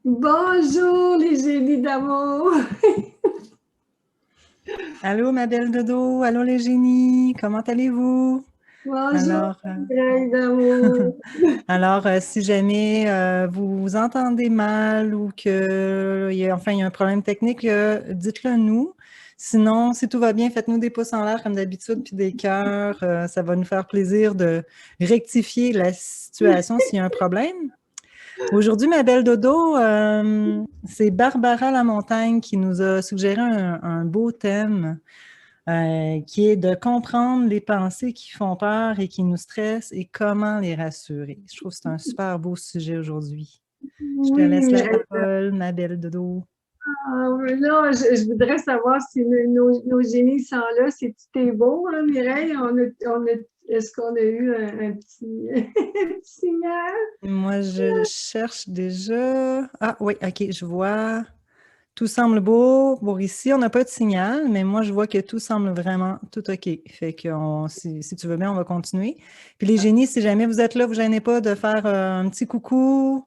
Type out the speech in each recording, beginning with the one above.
Bonjour les génies d'amour! Allô, ma belle Dodo, allô les génies, comment allez-vous? Bonjour Alors, les grains d'amour! si jamais vous vous entendez mal ou que il y a un problème technique, dites-le nous. Sinon, si tout va bien, faites-nous des pouces en l'air comme d'habitude, puis des cœurs. Ça va nous faire plaisir de rectifier la situation s'il y a un problème. Aujourd'hui, ma belle Dodo, c'est Barbara Lamontagne qui nous a suggéré un beau thème. Qui est de comprendre les pensées qui font peur et qui nous stressent et comment les rassurer. Je trouve que c'est un super beau sujet aujourd'hui. Je te Oui, laisse la Mireille. parole, ma belle Dodo. Mais là, je voudrais savoir si nos génies sont là. C'est beau, hein, Mireille? Est-ce qu'on a eu un petit, un petit signal? Moi, je cherche déjà. Ah oui, ok, je vois. Tout semble beau. Bon, ici, on n'a pas de signal, mais moi, je vois que tout semble vraiment tout OK. Fait que si tu veux bien, on va continuer. Puis les génies, si jamais vous êtes là, vous gênez pas de faire un petit coucou,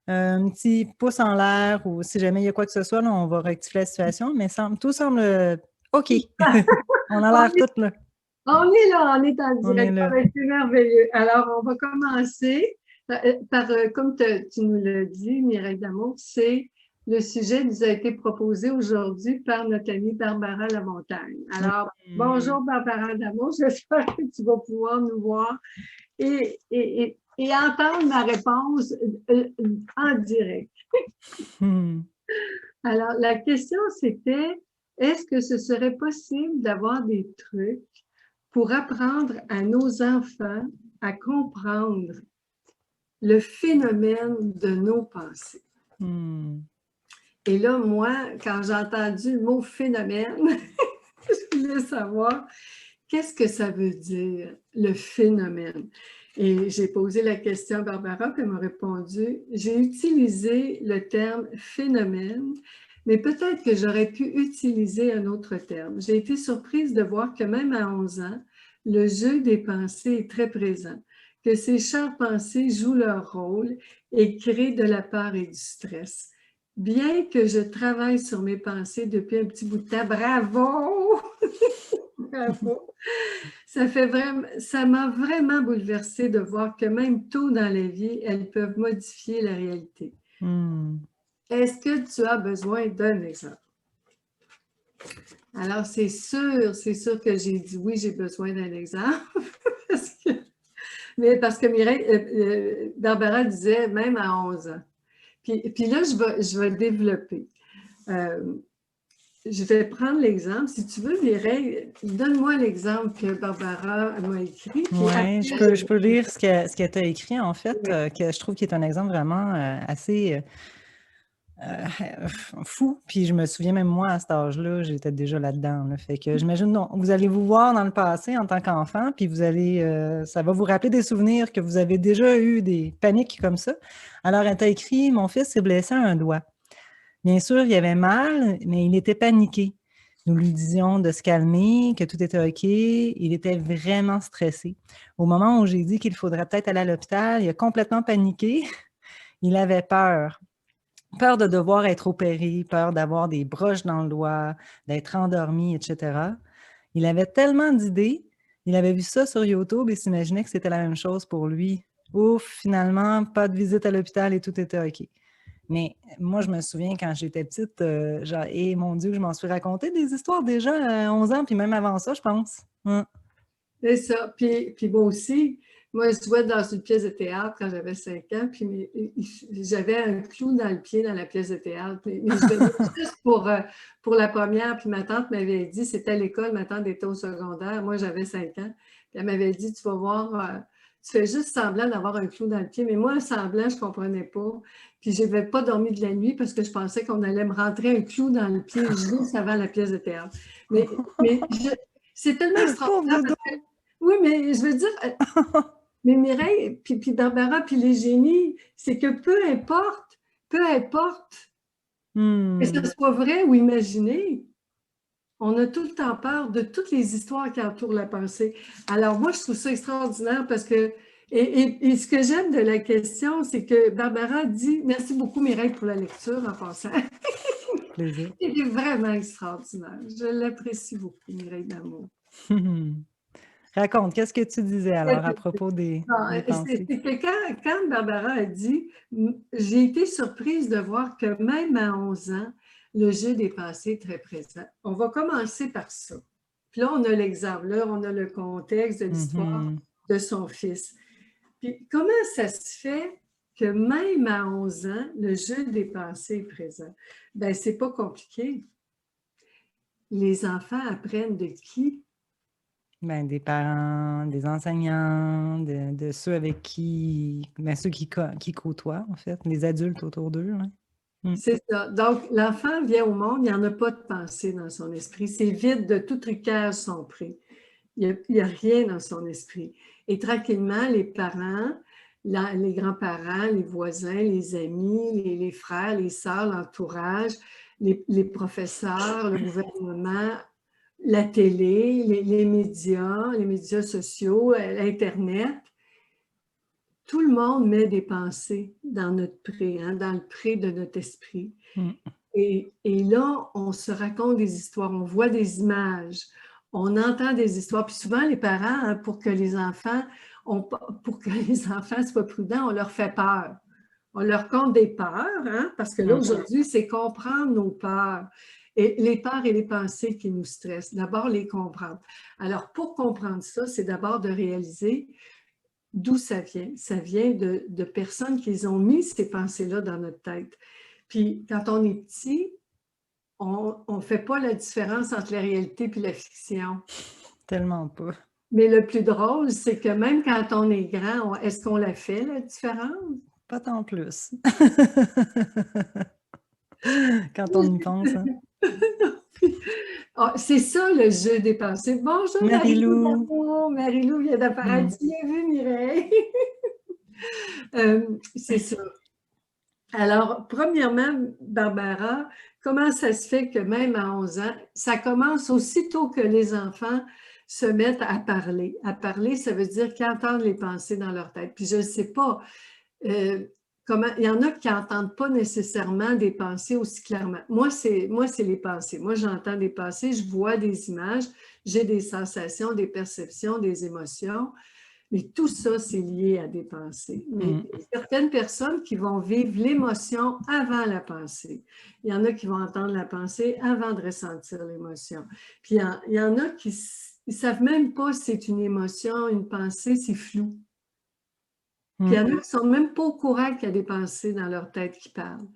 un petit pouce en l'air ou si jamais il y a quoi que ce soit, là, on va rectifier la situation, mais tout semble OK. On a On l'air est, toutes là. on est là, on est en On est direct. Ah, là. ben, c'est merveilleux. Alors, on va commencer comme tu nous l'as dit, Mireille d'amour, c'est le sujet nous a été proposé aujourd'hui par notre amie Barbara Lamontagne. Alors, Mhm. bonjour Barbara d'amour, j'espère que tu vas pouvoir nous voir et entendre ma réponse en direct. Mhm. Alors, la question c'était, est-ce que ce serait possible d'avoir des trucs pour apprendre à nos enfants à comprendre le phénomène de nos pensées? Mhm. Et là, moi, quand j'ai entendu le mot phénomène, je voulais savoir qu'est-ce que ça veut dire, le phénomène. Et j'ai posé la question à Barbara, puis elle m'a répondu, j'ai utilisé le terme phénomène, mais peut-être que j'aurais pu utiliser un autre terme. J'ai été surprise de voir que même à 11 ans, le jeu des pensées est très présent, que ces chères pensées jouent leur rôle et créent de la peur et du stress. Bien que je travaille sur mes pensées depuis un petit bout de temps, bravo! Bravo! Ça m'a vraiment bouleversée de voir que même tôt dans la vie, elles peuvent modifier la réalité. Mhm. Est-ce que tu as besoin d'un exemple? Alors, c'est sûr que j'ai dit oui, j'ai besoin d'un exemple. parce que Mireille, Barbara disait même à 11 ans. Puis là, je vais développer. Euh, Je vais prendre l'exemple. Si tu veux, Mireille, donne-moi l'exemple que Barbara m'a écrit. Puis Ouais, après, je peux lire ce qu'elle t'a écrit, en fait, oui. que je trouve qu'il est un exemple vraiment assez fou. Puis je me souviens même moi, à cet âge-là, j'étais déjà là-dedans. Là. Fait que j'imagine, non, vous allez vous voir dans le passé en tant qu'enfant, puis vous allez, ça va vous rappeler des souvenirs que vous avez déjà eu des paniques comme ça. Alors, elle t'a écrit, mon fils s'est blessé à un doigt. Bien sûr, il avait mal, mais il était paniqué. Nous lui disions de se calmer, que tout était OK. Il était vraiment stressé. Au moment où j'ai dit qu'il faudrait peut-être aller à l'hôpital, il a complètement paniqué. Il avait peur. Peur de devoir être opéré, peur d'avoir des broches dans le doigt, d'être endormi, etc. Il avait tellement d'idées. Il avait vu ça sur YouTube et s'imaginait que c'était la même chose pour lui. Ouf, finalement, pas de visite à l'hôpital et tout était OK. Mais moi, je me souviens quand j'étais petite, genre, et mon Dieu, je m'en suis raconté des histoires déjà à 11 ans, puis même avant ça, je pense. C'est ça. Puis moi aussi, moi, je jouais dans une pièce de théâtre quand j'avais 5 ans, puis j'avais un clou dans le pied dans la pièce de théâtre. Mais je venais juste pour la première, puis ma tante m'avait dit, c'était à l'école, ma tante était au secondaire, moi j'avais 5 ans, puis elle m'avait dit, tu vas voir, tu fais juste semblant d'avoir un clou dans le pied. Mais moi, un semblant, je ne comprenais pas. Puis je n'avais pas dormi de la nuit parce que je pensais qu'on allait me rentrer un clou dans le pied juste avant la pièce de théâtre. Mais c'est tellement Pauvre extraordinaire dodo! parce que oui, mais je veux dire, mais Mireille, puis Barbara, puis les génies, c'est que peu importe que ce Hmm. soit vrai ou imaginé, on a tout le temps peur de toutes les histoires qui entourent la pensée. Alors moi, je trouve ça extraordinaire parce que Et ce que j'aime de la question, c'est que Barbara dit, merci beaucoup Mireille pour la lecture en passant. Plaisir. Il est vraiment extraordinaire. Je l'apprécie beaucoup, Mireille Damour. Raconte, qu'est-ce que tu disais alors à propos des C'est pensées? que quand Barbara a dit, j'ai été surprise de voir que même à 11 ans, le jeu des pensées est très présent. On va commencer par ça. Puis là, on a l'exemple, là, on a le contexte de l'histoire de son fils. Puis comment ça se fait que même à 11 ans, le jeu des pensées est présent? Bien, c'est pas compliqué. Les enfants apprennent de qui? Ben, des parents, des enseignants, de ceux avec qui, ben, ceux qui côtoient, en fait, les adultes autour d'eux. Hein. C'est ça. Donc, l'enfant vient au monde, il n'y en a pas de pensée dans son esprit. C'est vide, de tout trucage sont pris. Il n'y a rien dans son esprit. Et tranquillement, les parents, les grands-parents, les voisins, les amis, les frères, les sœurs, l'entourage, les professeurs, le gouvernement, la télé, les médias sociaux, l'Internet, tout le monde met des pensées dans notre pré, hein, dans le pré de notre esprit. Et là, on se raconte des histoires, on voit des images, on entend des histoires. Puis souvent, les parents, hein, pour que les enfants soient prudents, on leur fait peur. On leur compte des peurs, hein, parce que là, aujourd'hui, c'est comprendre nos peurs. Et les peurs et les pensées qui nous stressent. D'abord, les comprendre. Alors, pour comprendre ça, c'est d'abord de réaliser d'où ça vient. Ça vient de personnes qui ont mis ces pensées-là dans notre tête. Puis, quand on est petit, on ne fait pas la différence entre la réalité et la fiction. Tellement pas. Mais le plus drôle, c'est que même quand on est grand, est-ce qu'on la fait, la différence? Pas tant plus. Quand on y pense. Hein? Oh, c'est ça le jeu des pensées. Bonjour Marie-Lou. Marie-Lou vient d'apparaître. Tu l'as vu, Mireille? C'est ça. Alors, premièrement, Barbara, comment ça se fait que même à 11 ans, ça commence aussitôt que les enfants se mettent à parler. À parler, ça veut dire qu'ils entendent les pensées dans leur tête. Puis je ne sais pas comment, il y en a qui n'entendent pas nécessairement des pensées aussi clairement. Moi, c'est les pensées. Moi, j'entends des pensées, je vois des images, j'ai des sensations, des perceptions, des émotions. Mais tout ça, c'est lié à des pensées. Mais il y a certaines personnes qui vont vivre l'émotion avant la pensée. Il y en a qui vont entendre la pensée avant de ressentir l'émotion. Puis il y en a qui ne savent même pas si c'est une émotion, une pensée, c'est flou. Puis il y en a qui ne sont même pas au courant qu'il y a des pensées dans leur tête qui parlent.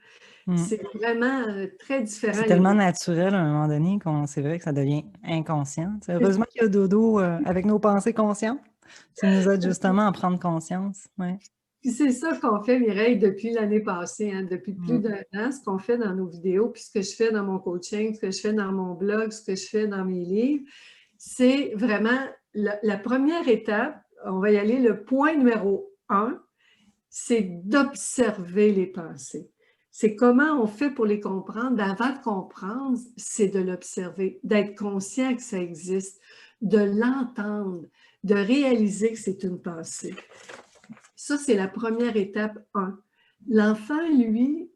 C'est vraiment très différent. C'est tellement naturel à un moment donné qu'on c'est vrai que ça devient inconscient. Heureusement qu'il y a Dodo avec nos pensées conscientes. Ça nous aide justement à prendre conscience. Ouais. Puis c'est ça qu'on fait, Mireille, depuis l'année passée, hein, depuis plus d'un an, ce qu'on fait dans nos vidéos, puis ce que je fais dans mon coaching, ce que je fais dans mon blog, ce que je fais dans mes livres, c'est vraiment la première étape, on va y aller, le point numéro 1, c'est d'observer les pensées. C'est comment on fait pour les comprendre. Avant de comprendre, c'est de l'observer, d'être conscient que ça existe, de l'entendre, de réaliser que c'est une pensée. Ça, c'est la première étape 1. L'enfant, lui,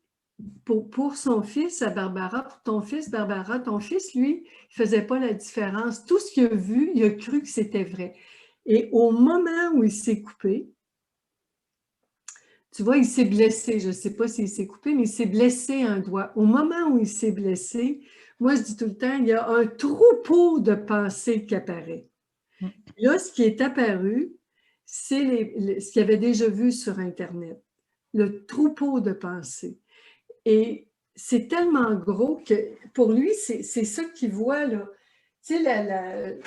pour son fils, à Barbara, pour ton fils, Barbara, ton fils, lui, il ne faisait pas la différence. Tout ce qu'il a vu, il a cru que c'était vrai. Et au moment où il s'est coupé, tu vois, il s'est blessé. Je ne sais pas s'il s'est coupé, mais il s'est blessé un doigt. Au moment où il s'est blessé, moi, je dis tout le temps, il y a un troupeau de pensées qui apparaît. Là, ce qui est apparu, c'est ce qu'il avait déjà vu sur Internet, le troupeau de pensées. Et c'est tellement gros que pour lui, c'est ça qu'il voit, là. Tu sais,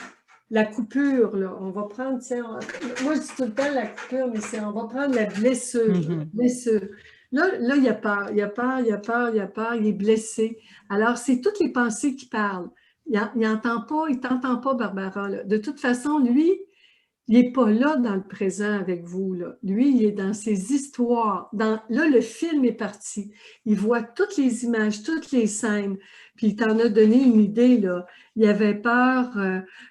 la coupure, là, on va prendre, moi je dis tout le temps la coupure, mais on va prendre la blessure. La blessure. Là, il a peur, il a peur, il a peur, il a peur, il est blessé. Alors, c'est toutes les pensées qui parlent. Il n'entend pas, il ne t'entend pas, Barbara. Là. De toute façon, lui, il n'est pas là dans le présent avec vous. Là. Lui, il est dans ses histoires. Là, le film est parti. Il voit toutes les images, toutes les scènes. Puis il t'en a donné une idée. Là. Il avait peur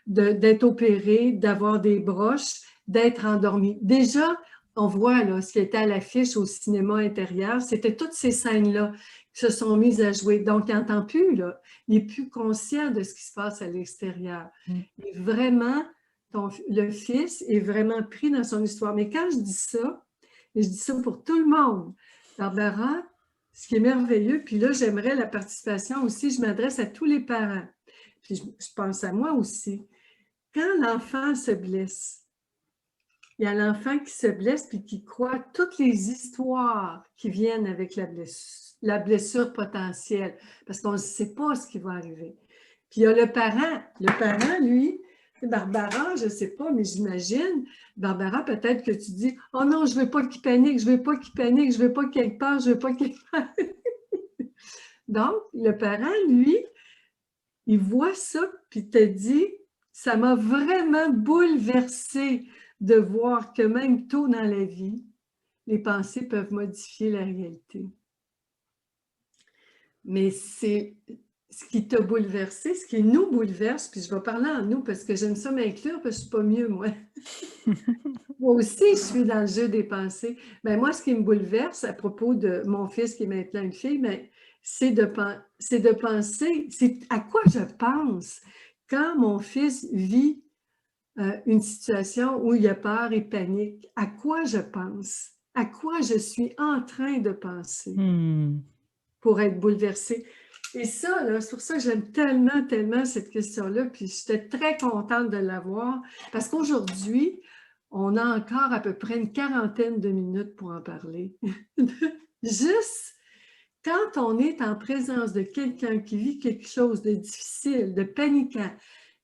d'être opéré, d'avoir des broches. d'être endormi. Déjà, on voit là, ce qui était à l'affiche au cinéma intérieur, c'était toutes ces scènes-là qui se sont mises à jouer. Donc, il n'entend plus, là. Il n'est plus conscient de ce qui se passe à l'extérieur. Et vraiment, le fils est vraiment pris dans son histoire. Mais quand je dis ça, et je dis ça pour tout le monde, Barbara, ce qui est merveilleux, puis là, j'aimerais la participation aussi, je m'adresse à tous les parents. Puis je pense à moi aussi. Quand l'enfant se blesse, il y a l'enfant qui se blesse puis qui croit toutes les histoires qui viennent avec la blessure potentielle, parce qu'on ne sait pas ce qui va arriver. Puis il y a le parent. Le parent, lui, Barbara, je ne sais pas, mais j'imagine, Barbara, peut-être que tu dis « Oh non, je ne veux pas qu'il panique, je ne veux pas qu'il panique, je ne veux pas qu'il parte, je ne veux pas qu'il parte. » Donc, le parent, lui, il voit ça, puis te dit « Ça m'a vraiment bouleversé de voir que même tôt dans la vie, les pensées peuvent modifier la réalité. » Mais c'est ce qui t'a bouleversé, ce qui nous bouleverse, puis je vais parler en nous parce que j'aime ça m'inclure, parce que je ne suis pas mieux, moi. Moi aussi, je suis dans le jeu des pensées. Mais moi, ce qui me bouleverse à propos de mon fils qui est maintenant une fille, c'est de penser, c'est à quoi je pense quand mon fils vit une situation où il a peur et panique. À quoi je pense? À quoi je suis en train de penser pour être bouleversée? Et ça, c'est pour ça que j'aime tellement, tellement cette question-là, puis j'étais très contente de l'avoir, parce qu'aujourd'hui, on a encore à peu près une quarantaine de minutes pour en parler. Juste quand on est en présence de quelqu'un qui vit quelque chose de difficile, de paniquant,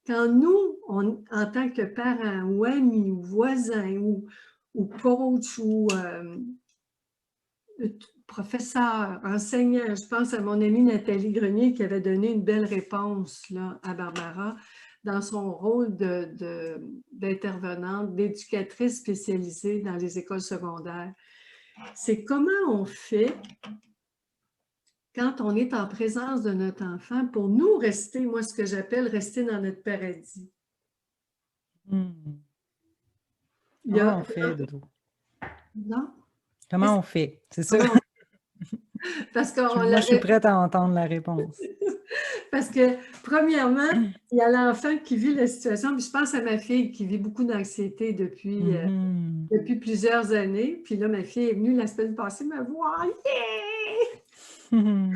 quand nous, en tant que parents ou amis ou voisins ou coach ou professeur, enseignant, je pense à mon amie Nathalie Grenier qui avait donné une belle réponse là, à Barbara dans son rôle d'intervenante, d'éducatrice spécialisée dans les écoles secondaires. C'est comment on fait quand on est en présence de notre enfant pour nous rester, moi ce que j'appelle rester dans notre paradis. Comment on fait, Dodo? Non? Comment on fait? C'est ça. Parce Moi, je suis prête à entendre la réponse. Parce que, premièrement, il y a l'enfant qui vit la situation, puis je pense à ma fille qui vit beaucoup d'anxiété depuis plusieurs années. Puis là, ma fille est venue la semaine passée me voir. Yeah!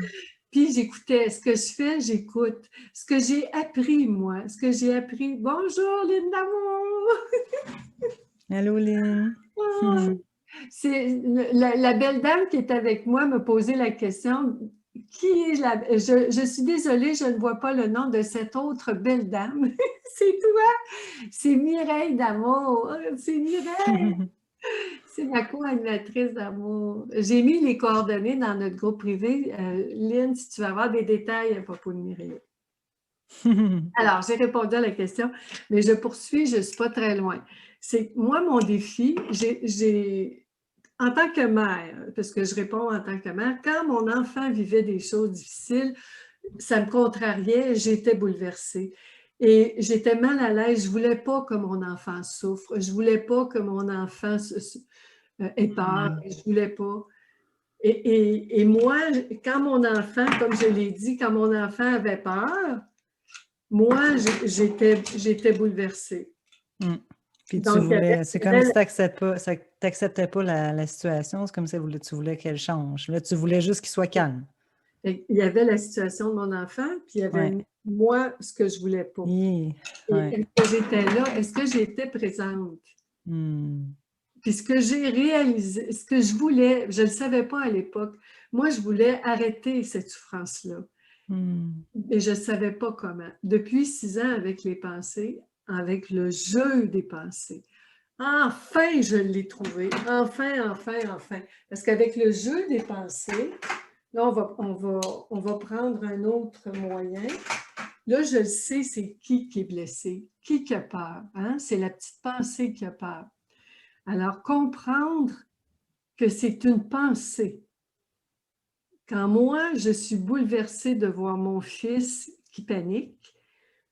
Puis j'écoutais. Ce que je fais, j'écoute. Ce que j'ai appris, moi, ce que j'ai appris. Bonjour, Lynn d'amour! Allô, Lynn! C'est la belle dame qui est avec moi m'a posé la question, qui est je suis désolée, je ne vois pas le nom de cette autre belle dame. C'est toi, c'est Mireille d'amour, c'est Mireille, c'est ma co-animatrice d'amour. J'ai mis les coordonnées dans notre groupe privé. Lynn, si tu veux avoir des détails à propos de Mireille. Alors, j'ai répondu à la question, mais je poursuis, je ne suis pas très loin. C'est moi, mon défi, en tant que mère, parce que je réponds en tant que mère, quand mon enfant vivait des choses difficiles, ça me contrariait, j'étais bouleversée. Et j'étais mal à l'aise, je ne voulais pas que mon enfant souffre, je ne voulais pas que mon enfant ait peur, je ne voulais pas. Et moi, quand mon enfant, comme je l'ai dit, quand mon enfant avait peur, moi, j'étais bouleversée. Puis tu voulais, c'est comme si tu n'acceptais pas la situation, c'est comme si tu voulais qu'elle change. Là, tu voulais juste qu'il soit calme. Il y avait la situation de mon enfant, puis il y avait moi, ce que je voulais pas. Est-ce que j'étais là? Est-ce que j'étais présente? Puis ce que j'ai réalisé, ce que je voulais, je ne le savais pas à l'époque, moi, je voulais arrêter cette souffrance-là. Et je ne savais pas comment. Depuis 6 ans, avec les pensées, avec le jeu des pensées, enfin, je l'ai trouvé. Enfin, enfin, enfin. Parce qu'avec le jeu des pensées, là, on va prendre un autre moyen. Là, je le sais, c'est qui est blessé, qui a peur. Hein? C'est la petite pensée qui a peur. Alors, comprendre que c'est une pensée. Quand moi, je suis bouleversée de voir mon fils qui panique,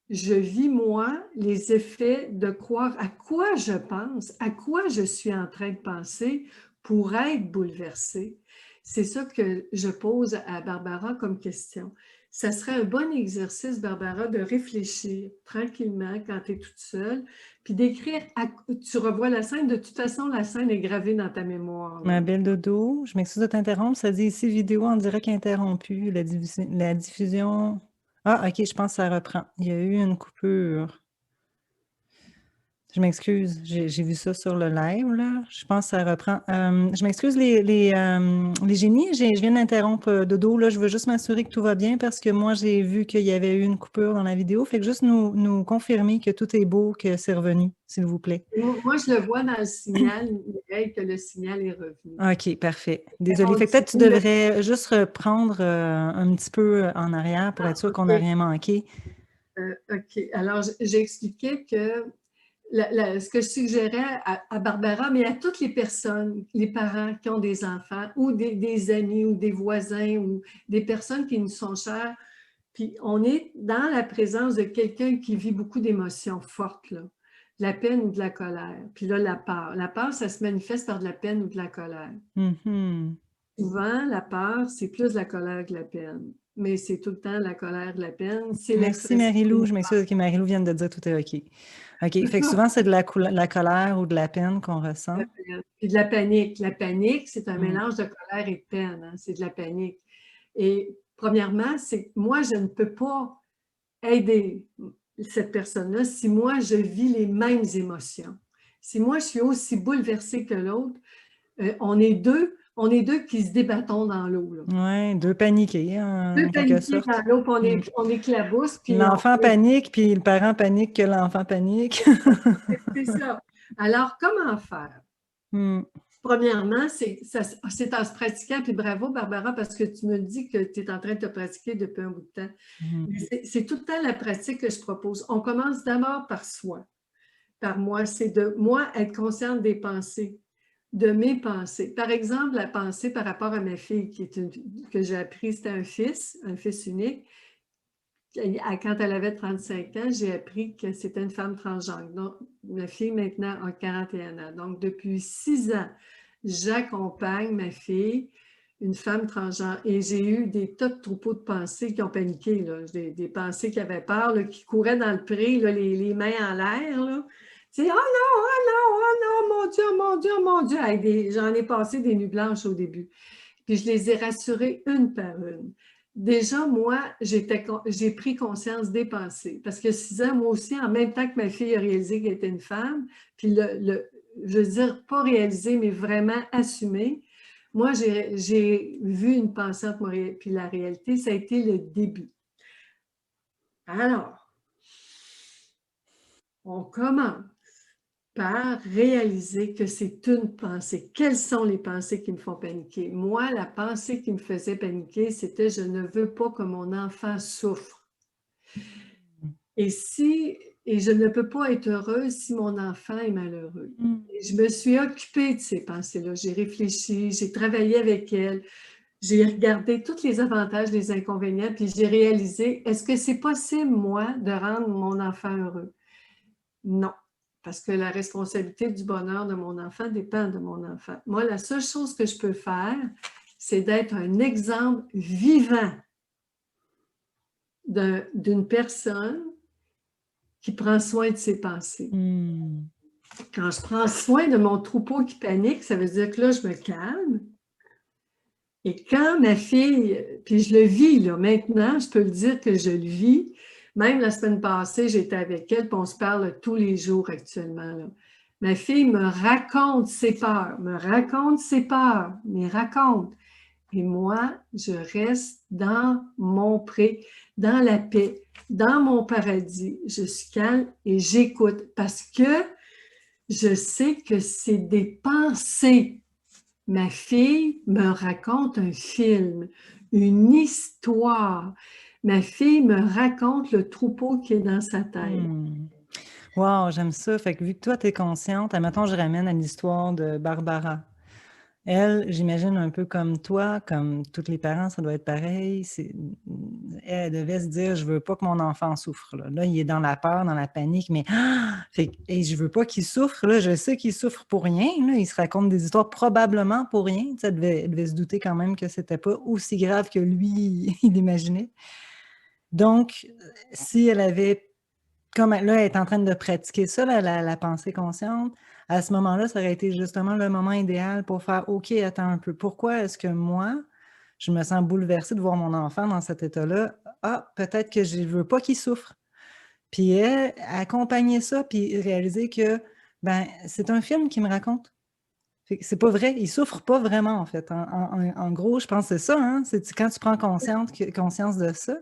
je vis, moi, les effets de croire à quoi je pense, à quoi je suis en train de penser pour être bouleversée. C'est ça que je pose à Barbara comme question. Ça serait un bon exercice, Barbara, de réfléchir tranquillement quand tu es toute seule, puis d'écrire, tu revois la scène, de toute façon, la scène est gravée dans ta mémoire. Ma belle Dodo, je m'excuse de t'interrompre. Ça dit ici vidéo en direct interrompue. La diffusion. Ah, OK, je pense que ça reprend. Il y a eu une coupure. Je m'excuse, j'ai vu ça sur le live, là. Je pense que ça reprend. Je m'excuse, les génies, je viens d'interrompre Dodo, là. Je veux juste m'assurer que tout va bien parce que moi, j'ai vu qu'il y avait eu une coupure dans la vidéo. Fait que juste nous confirmer que tout est beau, que c'est revenu, s'il vous plaît. Moi, je le vois dans le signal, Mireille, que le signal est revenu. OK, parfait. Désolée. Fait que peut-être tu devrais juste reprendre un petit peu en arrière pour être sûr qu'on n'a rien manqué. OK. Alors, j'expliquais que ce que je suggérais à Barbara, mais à toutes les personnes, les parents qui ont des enfants ou des amis ou des voisins ou des personnes qui nous sont chères, puis on est dans la présence de quelqu'un qui vit beaucoup d'émotions fortes, là, de la peine ou de la colère. Puis là, la peur. La peur, ça se manifeste par de la peine ou de la colère. Mm-hmm. Souvent, la peur, c'est plus de la colère que la peine. Mais c'est tout le temps la colère de la peine. Merci Marie-Lou. Je m'excuse que Marie-Lou vient de dire tout est OK. OK. Fait que souvent, c'est de la colère ou de la peine qu'on ressent. Puis de la panique. La panique, c'est un mélange de colère et de peine. Hein? C'est de la panique. Et premièrement, c'est moi, je ne peux pas aider cette personne-là si moi, je vis les mêmes émotions. Si moi, je suis aussi bouleversée que l'autre, on est deux qui se débattons dans l'eau. Oui, deux paniqués, en quelque sorte. Dans l'eau, puis on éclabousse. L'enfant panique, puis le parent panique que l'enfant panique. C'est ça. Alors, comment faire? Premièrement, c'est en se pratiquant, puis bravo Barbara, parce que tu me dis que tu es en train de te pratiquer depuis un bout de temps. C'est tout le temps la pratique que je propose. On commence d'abord par soi, par moi. C'est de moi être consciente des pensées, de mes pensées. Par exemple, la pensée par rapport à ma fille que j'ai appris, c'était un fils unique. Quand elle avait 35 ans, j'ai appris que c'était une femme transgenre. Donc, ma fille maintenant a 41 ans. Donc, depuis 6 ans, j'accompagne ma fille, une femme transgenre, et j'ai eu des tas de troupeaux de pensées qui ont paniqué, là. Des pensées qui avaient peur, là, qui couraient dans le pré, là, les mains en l'air. Tu sais, oh non, oh non, oh non, mon Dieu, mon Dieu, mon Dieu. J'en ai passé des nuits blanches au début. Puis je les ai rassurées une par une. Déjà, moi, j'ai pris conscience des pensées. Parce que 6 ans, moi aussi, en même temps que ma fille a réalisé qu'elle était une femme, puis je veux dire, pas réalisé, mais vraiment assumé, moi, j'ai vu une pensée entre moi puis la réalité, ça a été le début. Alors, on commence par réaliser que c'est une pensée. Quelles sont les pensées qui me font paniquer? Moi, la pensée qui me faisait paniquer, c'était « je ne veux pas que mon enfant souffre ». Et je ne peux pas être heureuse si mon enfant est malheureux. Et je me suis occupée de ces pensées-là. J'ai réfléchi, j'ai travaillé avec elle, j'ai regardé tous les avantages, les inconvénients, puis j'ai réalisé, est-ce que c'est possible, moi, de rendre mon enfant heureux? Non, parce que la responsabilité du bonheur de mon enfant dépend de mon enfant. Moi, la seule chose que je peux faire, c'est d'être un exemple vivant d'une personne qui prend soin de ses pensées. Quand je prends soin de mon troupeau qui panique, ça veut dire que là, je me calme. Et quand ma fille, puis je le vis là, maintenant, je peux le dire que je le vis. Même la semaine passée, j'étais avec elle, puis on se parle tous les jours actuellement. Là. Ma fille me raconte ses peurs, me raconte. Et moi, je reste dans mon pré, dans la paix, dans mon paradis. Je suis calme et j'écoute parce que je sais que c'est des pensées. Ma fille me raconte un film, une histoire. Ma fille me raconte le troupeau qui est dans sa tête. Wow, j'aime ça. Fait que vu que toi, tu es consciente, admettons, je ramène à l'histoire de Barbara. Elle, j'imagine un peu comme toi, comme tous les parents, ça doit être pareil. Elle devait se dire, je veux pas que mon enfant souffre. Là, il est dans la peur, dans la panique, mais et je veux pas qu'il souffre. Là, je sais qu'il souffre pour rien. Là, il se raconte des histoires probablement pour rien. Tu sais, elle devait se douter quand même que c'était pas aussi grave que lui, il imaginait. Donc, si elle avait comme là, elle est en train de pratiquer ça, la pensée consciente, à ce moment-là, ça aurait été justement le moment idéal pour faire OK, attends un peu. Pourquoi est-ce que moi, je me sens bouleversée de voir mon enfant dans cet état-là? Ah, peut-être que je ne veux pas qu'il souffre. Puis accompagner ça, puis réaliser que ben, c'est un film qui me raconte. C'est pas vrai, il souffre pas vraiment, en fait. En gros, je pense que c'est ça, hein? C'est quand tu prends conscience de ça.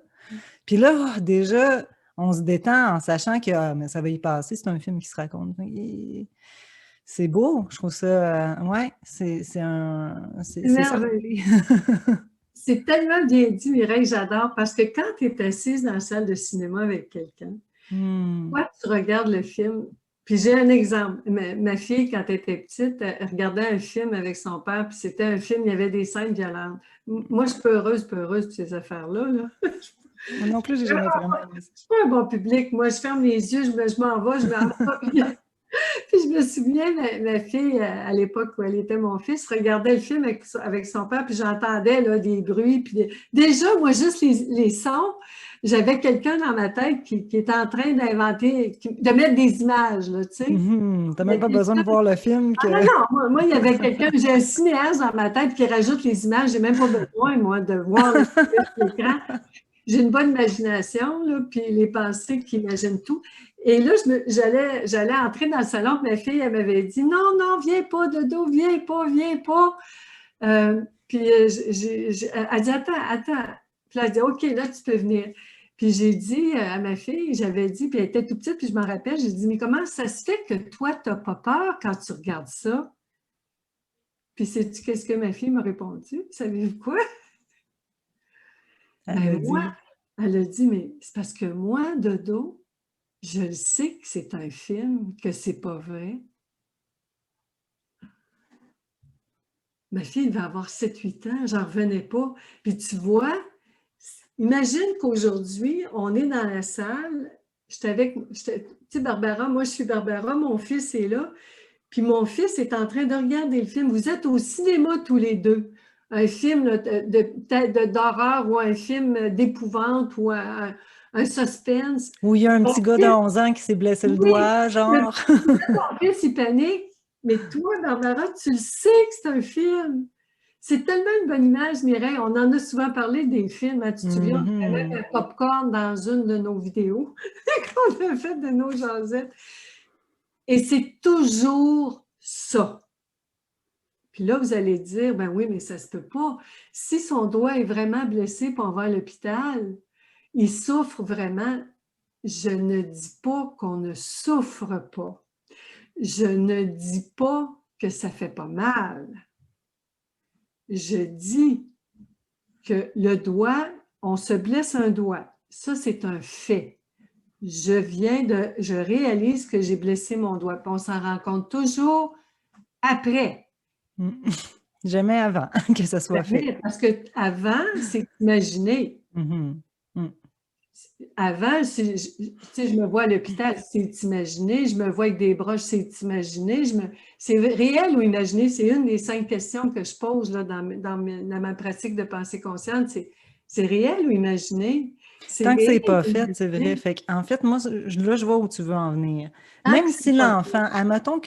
Puis là, déjà, on se détend en sachant que mais ça va y passer, c'est un film qui se raconte. C'est beau, je trouve ça. Ouais, c'est C'est ça la merveilleux. clé. C'est tellement bien dit, Mireille, j'adore, parce que quand tu es assise dans la salle de cinéma avec quelqu'un, toi, tu regardes le film, puis j'ai un exemple. Ma fille, quand elle était petite, elle regardait un film avec son père, puis c'était un film, il y avait des scènes violentes. Moi, je suis peu heureuse de ces affaires-là. Là. Moi non plus, j'ai jamais vraiment aimé ça. Je suis pas un bon public. Moi, je ferme les yeux, je m'en vais, je m'en vais. Puis je me souviens, ma fille, à l'époque où elle était mon fils, regardait le film avec son père, puis j'entendais là, des bruits. Puis déjà, moi, juste les sons, j'avais quelqu'un dans ma tête qui était en train d'inventer, de mettre des images, là, tu sais. T'as Il y a même pas besoin de quelqu'un- voir le film Ah non, que. non, moi, il y avait quelqu'un, j'ai un cinéaste dans ma tête qui rajoute les images, j'ai même pas besoin, moi, de voir l'écran. J'ai une bonne imagination, là, puis les pensées qui imaginent tout. Et là, j'allais entrer dans le salon, ma fille, elle m'avait dit non, non, viens pas, Dodo, viens pas, viens pas. Puis elle dit attends, attends. Puis là, elle dit OK, là, tu peux venir. Puis j'ai dit à ma fille, j'avais dit, puis elle était tout petite, puis je me rappelle, j'ai dit mais comment ça se fait que toi, tu n'as pas peur quand tu regardes ça? Puis sais-tu qu'est-ce que ma fille m'a répondu? Savez-vous quoi? Elle Ben a moi, dit. elle a dit, mais c'est parce que moi, Dodo, je le sais que c'est un film, que c'est pas vrai. Ma fille devait avoir 7 8 ans, j'en revenais pas. Puis tu vois, imagine qu'aujourd'hui, on est dans la salle, tu sais, Barbara, moi je suis Barbara, mon fils est là, puis mon fils est en train de regarder le film. Vous êtes au cinéma tous les deux. Un film là, peut-être d'horreur ou un film d'épouvante ou un suspense. Où il y a un Mon petit gars de fils, 11 ans qui s'est blessé le oui, doigt, genre. ton fils, il panique. Mais toi, Barbara, tu le sais que c'est un film. C'est tellement une bonne image, Mireille. On en a souvent parlé des films. Hein. Tu te souviens, on avait Mhm. un popcorn dans une de nos vidéos qu'on a fait de nos jasettes. Et c'est toujours ça. Puis là, vous allez dire, ben oui, mais ça se peut pas. Si son doigt est vraiment blessé pour on va à l'hôpital, il souffre vraiment. Je ne dis pas qu'on ne souffre pas. Je ne dis pas que ça fait pas mal. Je dis que le doigt, on se blesse un doigt. Ça, c'est un fait. Je réalise que j'ai blessé mon doigt. Puis on s'en rend compte toujours après. Jamais avant que ça soit fait. Parce qu'avant, c'est imaginer. Mhm. Mhm. Avant, je me vois à l'hôpital, c'est imaginer. Je me vois avec des broches, c'est imaginer. C'est réel ou imaginé? C'est une des 5 questions que je pose là, dans ma pratique de pensée consciente. C'est réel ou imaginé? C'est Tant que réel c'est pas ou fait, c'est vrai. imaginé? Fait en fait, moi, là, je vois où tu veux en venir. Tant Même que si c'est pas fait. l'enfant, admettons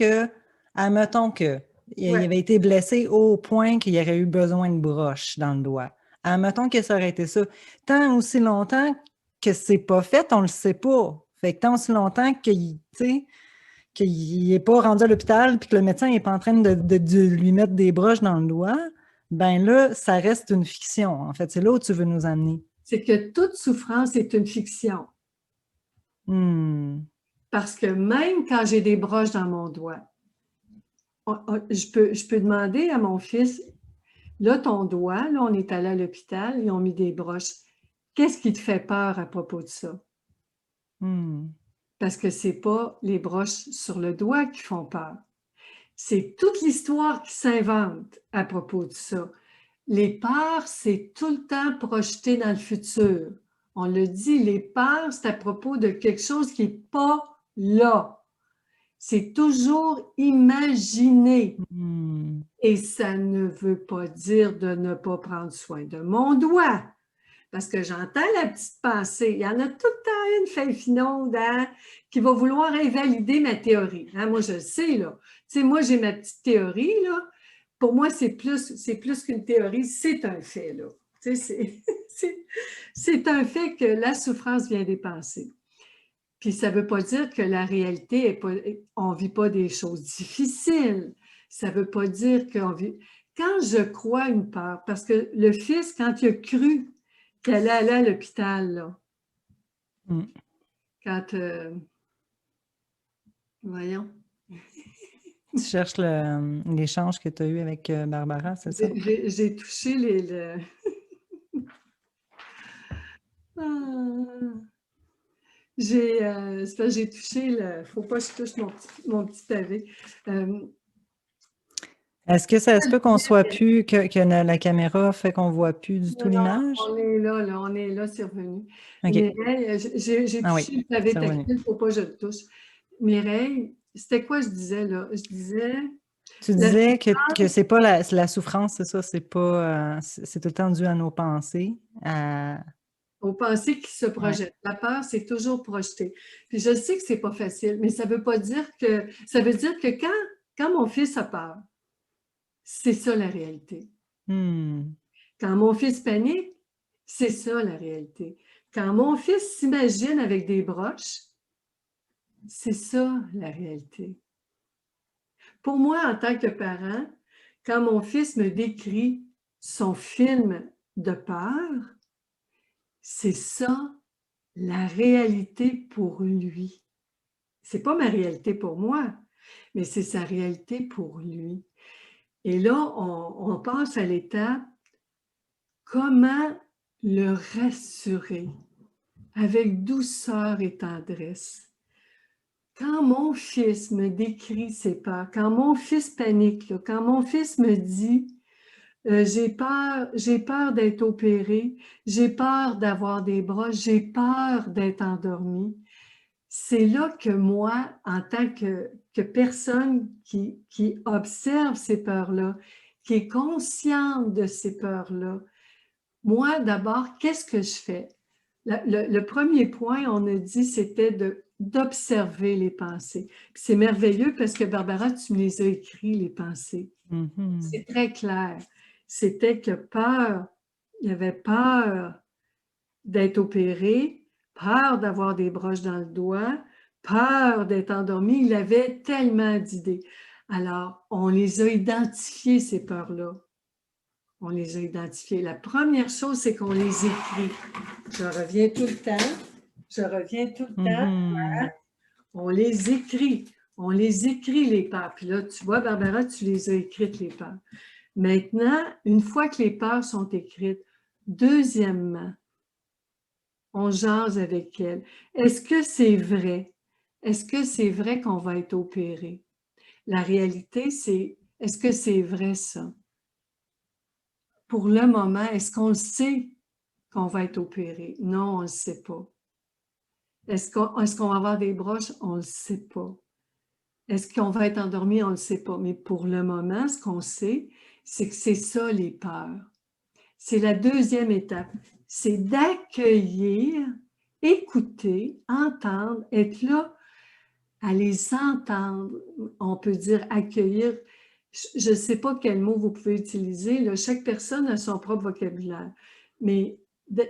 que il Ouais. avait été blessé au point qu'il aurait eu besoin de broche dans le doigt. Admettons que ça aurait été ça. Tant aussi longtemps que c'est pas fait, on le sait pas. Fait que tant aussi longtemps qu'il, tu sais, qu'il n'est pas rendu à l'hôpital puis que le médecin n'est pas en train de lui mettre des broches dans le doigt, ben là, ça reste une fiction. En fait, c'est là où tu veux nous amener. C'est que toute souffrance est une fiction. Hmm. Parce que même quand j'ai des broches dans mon doigt, je peux demander à mon fils, là, ton doigt, là, on est allé à l'hôpital, ils ont mis des broches. Qu'est-ce qui te fait peur à propos de ça? Hmm. Parce que ce n'est pas les broches sur le doigt qui font peur. C'est toute l'histoire qui s'invente à propos de ça. Les peurs, c'est tout le temps projeté dans le futur. On le dit, les peurs, c'est à propos de quelque chose qui n'est pas là. C'est toujours imaginé. Et ça ne veut pas dire de ne pas prendre soin de mon doigt. Parce que j'entends la petite pensée. Il y en a tout le temps une feuille finaude qui va vouloir invalider ma théorie. Hein, moi, je le sais, là. Tu sais, moi, j'ai ma petite théorie, là. Pour moi, c'est plus qu'une théorie, c'est un fait, là. Tu sais, c'est un fait que la souffrance vient des pensées. Puis ça ne veut pas dire que la réalité est pas, on ne vit pas des choses difficiles. Ça ne veut pas dire qu'on vit. Quand je crois une peur, parce que le fils, quand il a cru qu'elle allait à l'hôpital, là, quand. Voyons. Tu cherches l'échange que tu as eu avec Barbara, c'est ça? J'ai touché j'ai touché le. Faut pas que je touche mon petit pavé. Est-ce que ça se peut qu'on soit plus, que la caméra fait qu'on voit plus du tout l'image? On est là, on est là, c'est revenu. Okay. Mireille, j'ai touché le pavé tactile, il ne faut pas que je le touche. Mireille, c'était quoi je disais là? Je disais... Tu disais que c'est pas la souffrance, c'est ça, c'est pas, c'est tout le temps dû à nos pensées. Aux pensées qui se projettent. Ouais. La peur, c'est toujours projeté. Puis je sais que c'est pas facile, mais ça veut pas dire que... Ça veut dire que quand mon fils a peur, c'est ça la réalité. Quand mon fils panique, c'est ça la réalité. Quand mon fils s'imagine avec des broches, c'est ça la réalité. Pour moi, en tant que parent, quand mon fils me décrit son film de peur, c'est ça la réalité pour lui. C'est pas ma réalité pour moi, mais c'est sa réalité pour lui. Et là, on passe à l'étape comment le rassurer avec douceur et tendresse. Quand mon fils me décrit ses peurs, quand mon fils panique, là, quand mon fils me dit j'ai peur d'être opéré, j'ai peur d'avoir des bras, j'ai peur d'être endormi, c'est là que moi, en tant que personne qui observe ces peurs-là, qui est consciente de ces peurs-là, moi, d'abord, qu'est-ce que je fais? Le premier point, on a dit, c'était d'observer les pensées. C'est merveilleux parce que, Barbara, tu me les as écrits, les pensées. C'est très clair. C'était que il y avait peur d'être opéré, peur d'avoir des broches dans le doigt, peur d'être endormi. Il avait tellement d'idées. Alors, on les a identifiées, ces peurs-là. On les a identifiées. La première chose, c'est qu'on les écrit. Je reviens tout le temps. On les écrit. On les écrit, les peurs. Puis là, tu vois, Barbara, tu les as écrites, les peurs. Maintenant, une fois que les peurs sont écrites, deuxièmement, on jase avec elles. Est-ce que c'est vrai? Est-ce que c'est vrai qu'on va être opéré? La réalité, c'est, est-ce que c'est vrai ça? Pour le moment, est-ce qu'on le sait qu'on va être opéré? Non, on ne le sait pas. Est-ce qu'on va avoir des broches? On ne le sait pas. Est-ce qu'on va être endormi? On ne le sait pas. Mais pour le moment, ce qu'on sait, c'est que c'est ça les peurs. C'est la deuxième étape. C'est d'accueillir, écouter, entendre, être là à les entendre. On peut dire accueillir. Je ne sais pas quel mot vous pouvez utiliser. Là. Chaque personne a son propre vocabulaire. Mais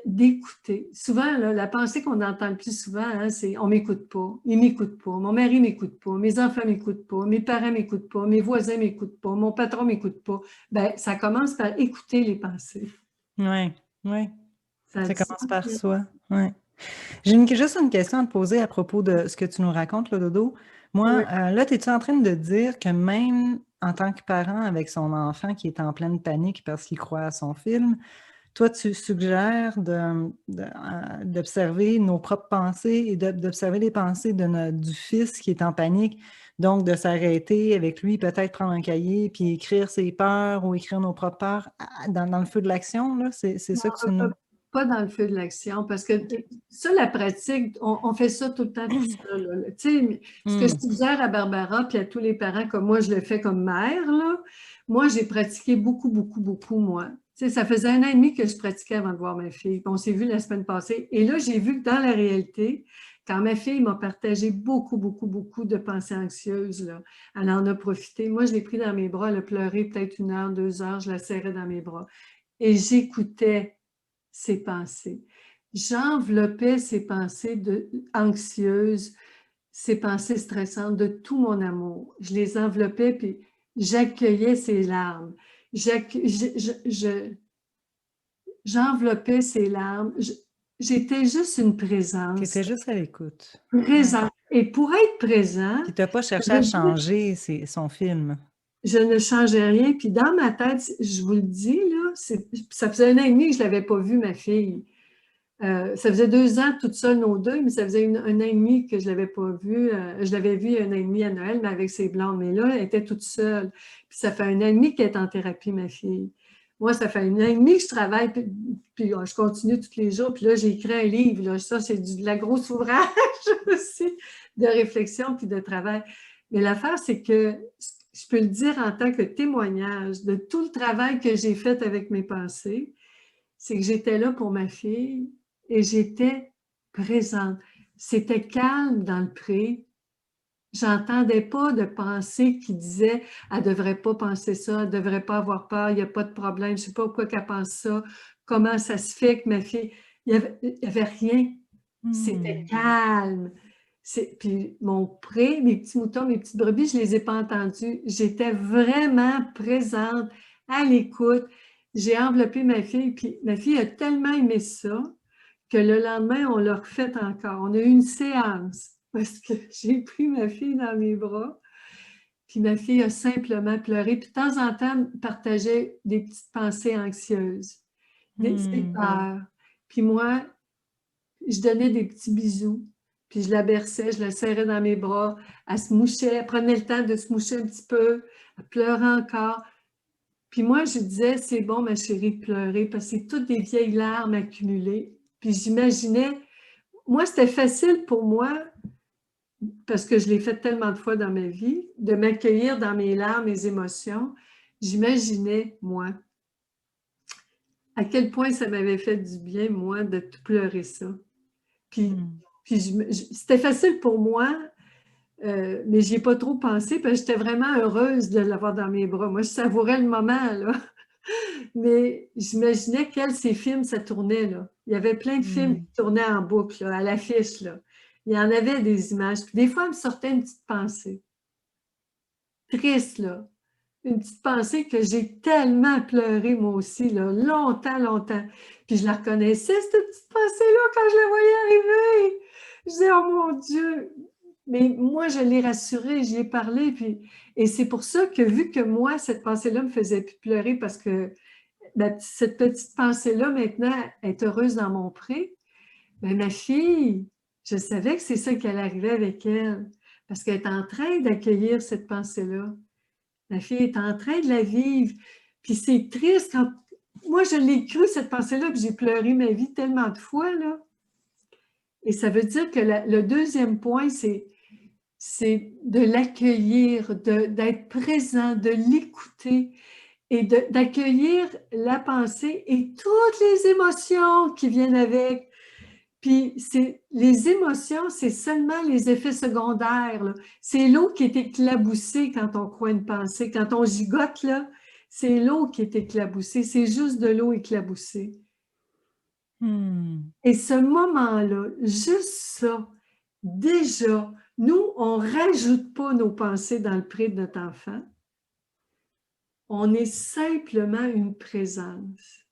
d'écouter. Souvent, là, la pensée qu'on entend le plus souvent, hein, c'est « on ne m'écoute pas, il ne m'écoute pas, mon mari ne m'écoute pas, mes enfants ne m'écoutent pas, mes parents ne m'écoutent pas, mes voisins ne m'écoutent pas, mon patron ne m'écoute pas. » Bien, ça commence par écouter les pensées. Oui, oui. Ça commence par soi. Ouais. J'ai juste une question à te poser à propos de ce que tu nous racontes, là, Dodo. Moi, là, es-tu en train de dire que même en tant que parent avec son enfant qui est en pleine panique parce qu'il croit à son film, toi, tu suggères d'observer nos propres pensées et d'observer les pensées du fils qui est en panique. Donc, de s'arrêter avec lui, peut-être prendre un cahier, puis écrire ses peurs ou écrire nos propres peurs dans le feu de l'action, là. C'est ça que tu nous... Pas dans le feu de l'action, parce que ça, la pratique, on fait ça tout le temps tout seul. Là. Tu sais, ce que je suggère à Barbara puis à tous les parents, comme moi, je le fais comme mère, là, moi, j'ai pratiqué beaucoup, beaucoup, beaucoup, moi. Tu sais, ça faisait 1 an et demi que je pratiquais avant de voir ma fille. Puis on s'est vu la semaine passée. Et là, j'ai vu que dans la réalité, quand ma fille m'a partagé beaucoup, beaucoup, beaucoup de pensées anxieuses, là, elle en a profité. Moi, je l'ai pris dans mes bras, elle a pleuré peut-être 1 heure, 2 heures, je la serrais dans mes bras. Et j'écoutais ses pensées. J'enveloppais ces pensées anxieuses, ces pensées stressantes de tout mon amour. Je les enveloppais, puis j'accueillais ses larmes. J'enveloppais ses larmes. J'étais juste une présence. Tu étais juste à l'écoute. Présent. Et pour être présent... Puis tu n'as pas cherché à changer son film. Je ne changeais rien. Puis dans ma tête, je vous le dis, là, ça faisait 1 an et demi que je ne l'avais pas vue, ma fille. Ça faisait 2 ans toute seule, nos deux, mais ça faisait 1 an et demi que je ne l'avais pas vue. Je l'avais vue 1 an et demi à Noël, mais avec ses blondes. Mais là, elle était toute seule. Puis ça fait 1 an et demi qu'elle est en thérapie, ma fille. Moi, ça fait 1 an et demi que je travaille, puis je continue tous les jours. Puis là, j'ai écrit un livre. Là. Ça, c'est de la grosse ouvrage aussi, de réflexion puis de travail. Mais l'affaire, c'est que je peux le dire en tant que témoignage de tout le travail que j'ai fait avec mes pensées, c'est que j'étais là pour ma fille et j'étais présente. C'était calme dans le pré. J'entendais pas de pensée qui disait « Elle ne devrait pas penser ça, elle ne devrait pas avoir peur, il n'y a pas de problème, je ne sais pas pourquoi qu'elle pense ça, comment ça se fait que ma fille... » Il n'y avait rien. C'était calme. Puis mon pré, mes petits moutons, mes petites brebis, je ne les ai pas entendus. J'étais vraiment présente, à l'écoute. J'ai enveloppé ma fille, puis ma fille a tellement aimé ça que le lendemain, on l'a refait encore. On a eu une séance parce que j'ai pris ma fille dans mes bras, puis ma fille a simplement pleuré. Puis de temps en temps, partageait des petites pensées anxieuses, des peurs. Puis moi, je donnais des petits bisous, puis je la berçais, je la serrais dans mes bras. Elle se mouchait, elle prenait le temps de se moucher un petit peu, elle pleurait encore. Puis moi, je disais, c'est bon, ma chérie, de pleurer, parce que c'est toutes des vieilles larmes accumulées. Puis j'imaginais, moi, c'était facile pour moi, parce que je l'ai fait tellement de fois dans ma vie, de m'accueillir dans mes larmes, mes émotions. J'imaginais, moi, à quel point ça m'avait fait du bien, moi, de tout pleurer ça. Puis c'était facile pour moi, mais je n'y ai pas trop pensé, parce que j'étais vraiment heureuse de l'avoir dans mes bras. Moi, je savourais le moment, là. Mais j'imaginais qu'elle, ses films, ça tournait, là. Il y avait plein de films qui tournaient en boucle, là, à l'affiche, là. Il y en avait des images. Puis des fois, elle me sortait une petite pensée. Triste, là. Une petite pensée que j'ai tellement pleuré, moi aussi, là, longtemps, longtemps. Puis je la reconnaissais, cette petite pensée-là, quand je la voyais arriver. Je disais, oh mon Dieu! Mais moi, je l'ai rassurée, j'y ai parlé. Et c'est pour ça que, vu que moi, cette pensée-là me faisait plus pleurer, parce que cette petite pensée-là, maintenant, est heureuse dans mon pré, mais ma fille, je savais que c'est ça qui allait arriver avec elle, parce qu'elle est en train d'accueillir cette pensée-là. Ma fille est en train de la vivre. Puis c'est triste quand... Moi, je l'ai cru, cette pensée-là, puis j'ai pleuré ma vie tellement de fois, là. Et ça veut dire que le deuxième point, c'est de l'accueillir, d'être présent, de l'écouter et d'accueillir la pensée et toutes les émotions qui viennent avec. Puis les émotions, c'est seulement les effets secondaires. C'est l'eau qui est éclaboussée quand on croit une pensée. Quand on gigote, là, c'est l'eau qui est éclaboussée. C'est juste de l'eau éclaboussée. Et ce moment-là, juste ça, déjà, nous, on ne rajoute pas nos pensées dans le pré de notre enfant. On est simplement une présence.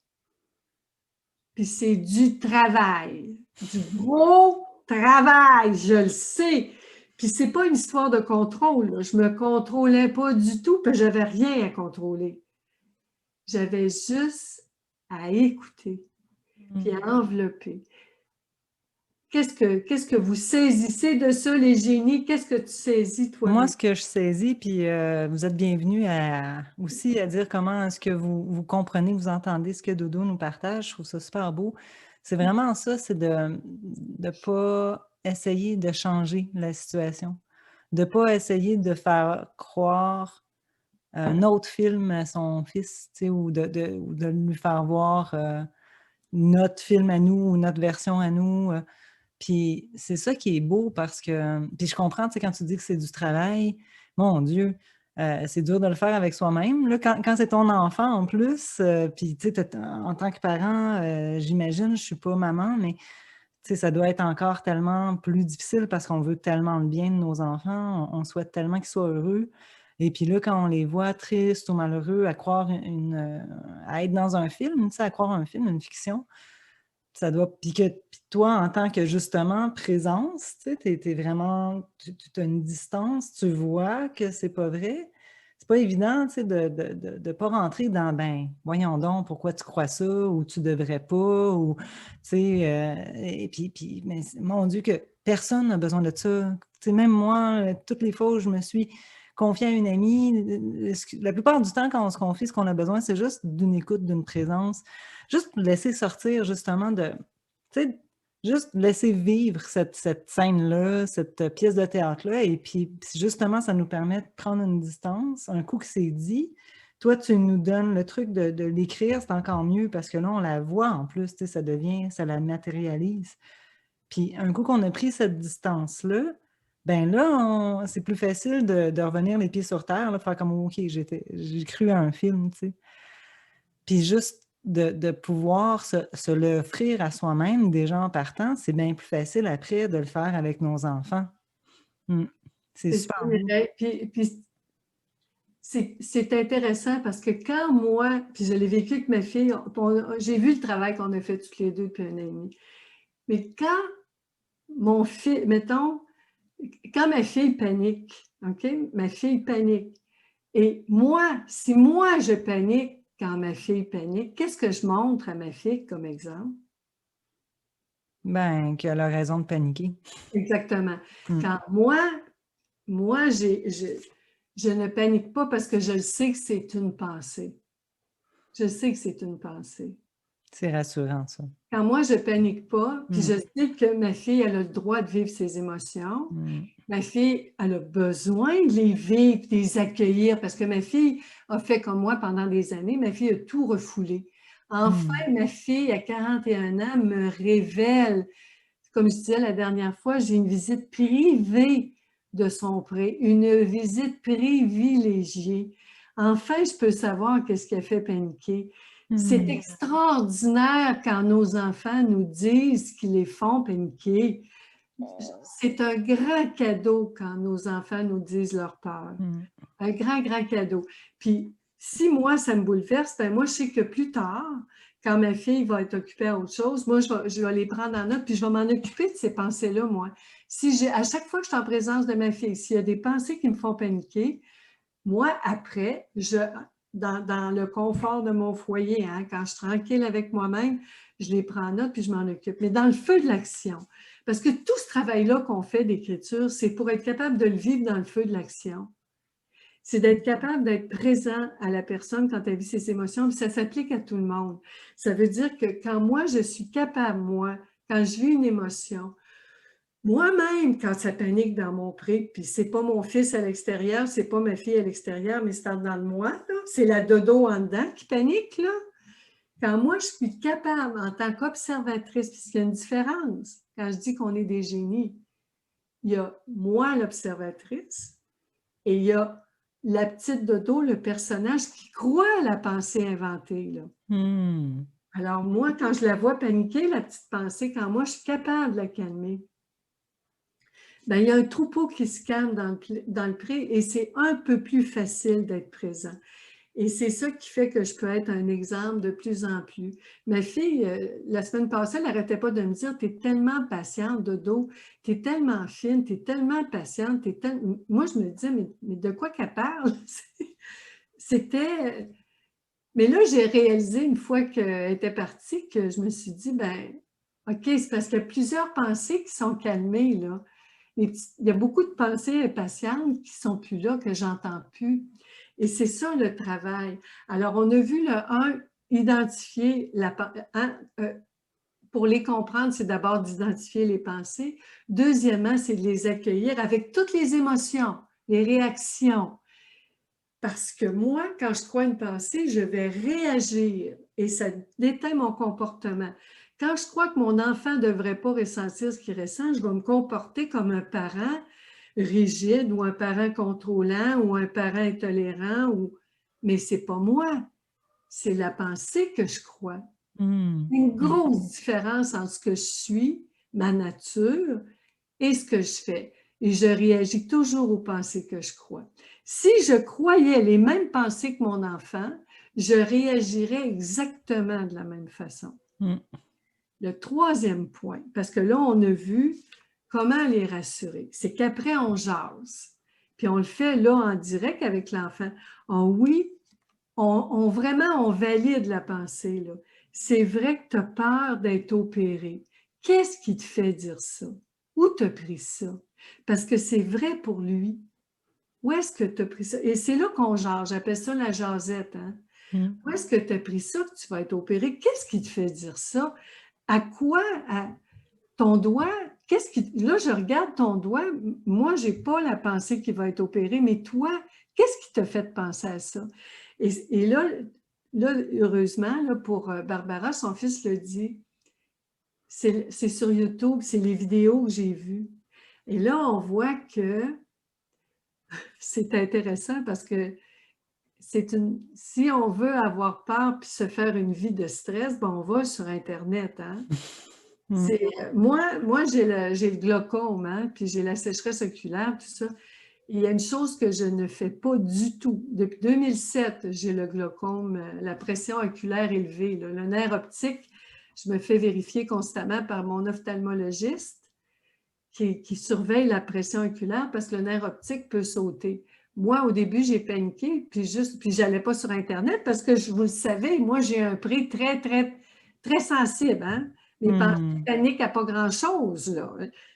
Puis c'est du travail, du gros travail, je le sais. Puis c'est pas une histoire de contrôle, là. Je me contrôlais pas du tout, puis j'avais rien à contrôler. J'avais juste à écouter, puis à envelopper. Qu'est-ce que vous saisissez de ça, les génies? Qu'est-ce que tu saisis, toi? Moi, ce que je saisis, puis vous êtes bienvenus aussi à dire comment est-ce que vous comprenez, vous entendez ce que Dodo nous partage. Je trouve ça super beau. C'est vraiment ça, c'est de ne pas essayer de changer la situation, de ne pas essayer de faire croire un autre film à son fils, tu sais, ou de lui faire voir notre film à nous ou notre version à nous. Puis c'est ça qui est beau parce que, puis je comprends, tu sais, quand tu dis que c'est du travail, mon Dieu, c'est dur de le faire avec soi-même. Là, quand c'est ton enfant en plus, puis tu sais, en tant que parent, j'imagine, je ne suis pas maman, mais tu sais, ça doit être encore tellement plus difficile parce qu'on veut tellement le bien de nos enfants, on souhaite tellement qu'ils soient heureux. Et puis là, quand on les voit tristes ou malheureux, à être dans un film, tu sais, à croire un film, une fiction, ça doit. Puis toi, en tant que justement présence, tu sais, t'es vraiment. Tu as une distance, tu vois que c'est pas vrai. C'est pas évident, tu sais, de pas rentrer dans ben, voyons donc, pourquoi tu crois ça, ou tu devrais pas, ou tu sais, et puis mais mon Dieu, que personne n'a besoin de ça. Tu sais, même moi, toutes les fois où je me suis confiée à une amie, la plupart du temps, quand on se confie, ce qu'on a besoin, c'est juste d'une écoute, d'une présence. Juste laisser sortir justement tu sais, juste laisser vivre cette scène-là, cette pièce de théâtre-là, et puis justement, ça nous permet de prendre une distance. Un coup que c'est dit, toi, tu nous donnes le truc de l'écrire, c'est encore mieux, parce que là, on la voit en plus, tu sais, ça la matérialise. Puis un coup qu'on a pris cette distance-là, ben là, c'est plus facile de revenir les pieds sur terre, là, faire comme, OK, j'ai cru à un film, tu sais. Puis juste de pouvoir se l'offrir à soi-même, déjà en partant, c'est bien plus facile après de le faire avec nos enfants. C'est C'est ça, super beau. puis c'est intéressant parce que quand moi, puis je l'ai vécu avec ma fille, j'ai vu le travail qu'on a fait toutes les deux depuis un an et demi, mais quand mon fils, mettons, quand ma fille panique, OK? Ma fille panique. Et moi, si moi je panique quand ma fille panique, qu'est-ce que je montre à ma fille comme exemple? Ben, qu'elle a raison de paniquer. Exactement. Mm. Quand moi je ne panique pas parce que je sais que c'est une pensée. Je sais que c'est une pensée. C'est rassurant, ça. Quand moi, je ne panique pas, puis Mm. je sais que ma fille, elle a le droit de vivre ses émotions, Mm. ma fille, elle a besoin de les vivre, de les accueillir, parce que ma fille a fait comme moi pendant des années, ma fille a tout refoulé. Enfin, ma fille, à 41 ans, me révèle, comme je disais la dernière fois, j'ai une visite privée de son pré, une visite privilégiée. Enfin, je peux savoir qu'est-ce qui a fait paniquer. C'est extraordinaire quand nos enfants nous disent qu'ils les font paniquer. C'est un grand cadeau quand nos enfants nous disent leur peur. Mm. Un grand, grand cadeau. Puis, si moi, ça me bouleverse, ben moi, je sais que plus tard, quand ma fille va être occupée à autre chose, moi, je vais les prendre en note, puis je vais m'en occuper de ces pensées-là, moi. À chaque fois que je suis en présence de ma fille, s'il y a des pensées qui me font paniquer, moi, après, dans le confort de mon foyer, hein, quand je suis tranquille avec moi-même, je les prends en note puis je m'en occupe. Mais dans le feu de l'action, parce que tout ce travail-là qu'on fait d'écriture, c'est pour être capable de le vivre dans le feu de l'action. C'est d'être capable d'être présent à la personne quand elle vit ses émotions, puis ça s'applique à tout le monde. Ça veut dire que quand moi, je suis capable, moi, quand je vis une émotion, moi-même, quand ça panique dans mon pré, puis c'est pas mon fils à l'extérieur, c'est pas ma fille à l'extérieur, mais c'est en dedans de moi, là, c'est la dodo en dedans qui panique, là. Quand moi, je suis capable, en tant qu'observatrice, puisqu'il y a une différence, quand je dis qu'on est des génies, il y a moi, l'observatrice, et il y a la petite dodo, le personnage qui croit à la pensée inventée, là. Mm. Alors moi, quand je la vois paniquer, la petite pensée, quand moi, je suis capable de la calmer, ben, il y a un troupeau qui se calme dans le pré et c'est un peu plus facile d'être présent. Et c'est ça qui fait que je peux être un exemple de plus en plus. Ma fille, la semaine passée, elle n'arrêtait pas de me dire, tu es tellement patiente, Dodo, tu es tellement fine, tu es tellement patiente, Moi, je me disais, mais de quoi qu'elle parle? C'était... Mais là, j'ai réalisé une fois qu'elle était partie que je me suis dit, ben, OK, c'est parce qu'il y a plusieurs pensées qui sont calmées, là. Il y a beaucoup de pensées impatientes qui sont plus là, que j'entends plus. Et c'est ça le travail. Alors, on a vu le 1, identifier pour les comprendre, c'est d'abord d'identifier les pensées. Deuxièmement, c'est de les accueillir avec toutes les émotions, les réactions. Parce que moi, quand je crois une pensée, je vais réagir et ça déteint mon comportement. Quand je crois que mon enfant ne devrait pas ressentir ce qu'il ressent, je vais me comporter comme un parent rigide ou un parent contrôlant ou un parent intolérant. Mais ce n'est pas moi, c'est la pensée que je crois. Une grosse différence entre ce que je suis, ma nature, et ce que je fais. Et je réagis toujours aux pensées que je crois. Si je croyais les mêmes pensées que mon enfant, je réagirais exactement de la même façon. Le troisième point, parce que là, on a vu comment les rassurer, c'est qu'après, on jase. Puis on le fait là en direct avec l'enfant. Oui, vraiment, on valide la pensée, là. C'est vrai que tu as peur d'être opéré. Qu'est-ce qui te fait dire ça? Où tu as pris ça? Parce que c'est vrai pour lui. Où est-ce que tu as pris ça? Et c'est là qu'on jase. J'appelle ça la jasette. Hein? Où est-ce que tu as pris ça que tu vas être opéré? Qu'est-ce qui te fait dire ça? À quoi? Ton doigt? Là, je regarde ton doigt. Moi, je n'ai pas la pensée qui va être opérée, mais toi, qu'est-ce qui t'a fait penser à ça? Et là, heureusement, là, pour Barbara, son fils le dit, c'est sur YouTube, c'est les vidéos que j'ai vues. Et là, on voit que c'est intéressant parce que si on veut avoir peur puis se faire une vie de stress, ben on va sur Internet. Hein? Moi j'ai le glaucome, hein, puis j'ai la sécheresse oculaire, tout ça. Il y a une chose que je ne fais pas du tout. Depuis 2007, j'ai le glaucome, la pression oculaire élevée. Là. Le nerf optique, je me fais vérifier constamment par mon ophtalmologiste qui surveille la pression oculaire parce que le nerf optique peut sauter. Moi, au début, j'ai paniqué, puis je n'allais pas sur Internet parce que, vous le savez, moi, j'ai un prix très, très, très sensible. Hein? Mes pensées paniquent à pas grand-chose. Là.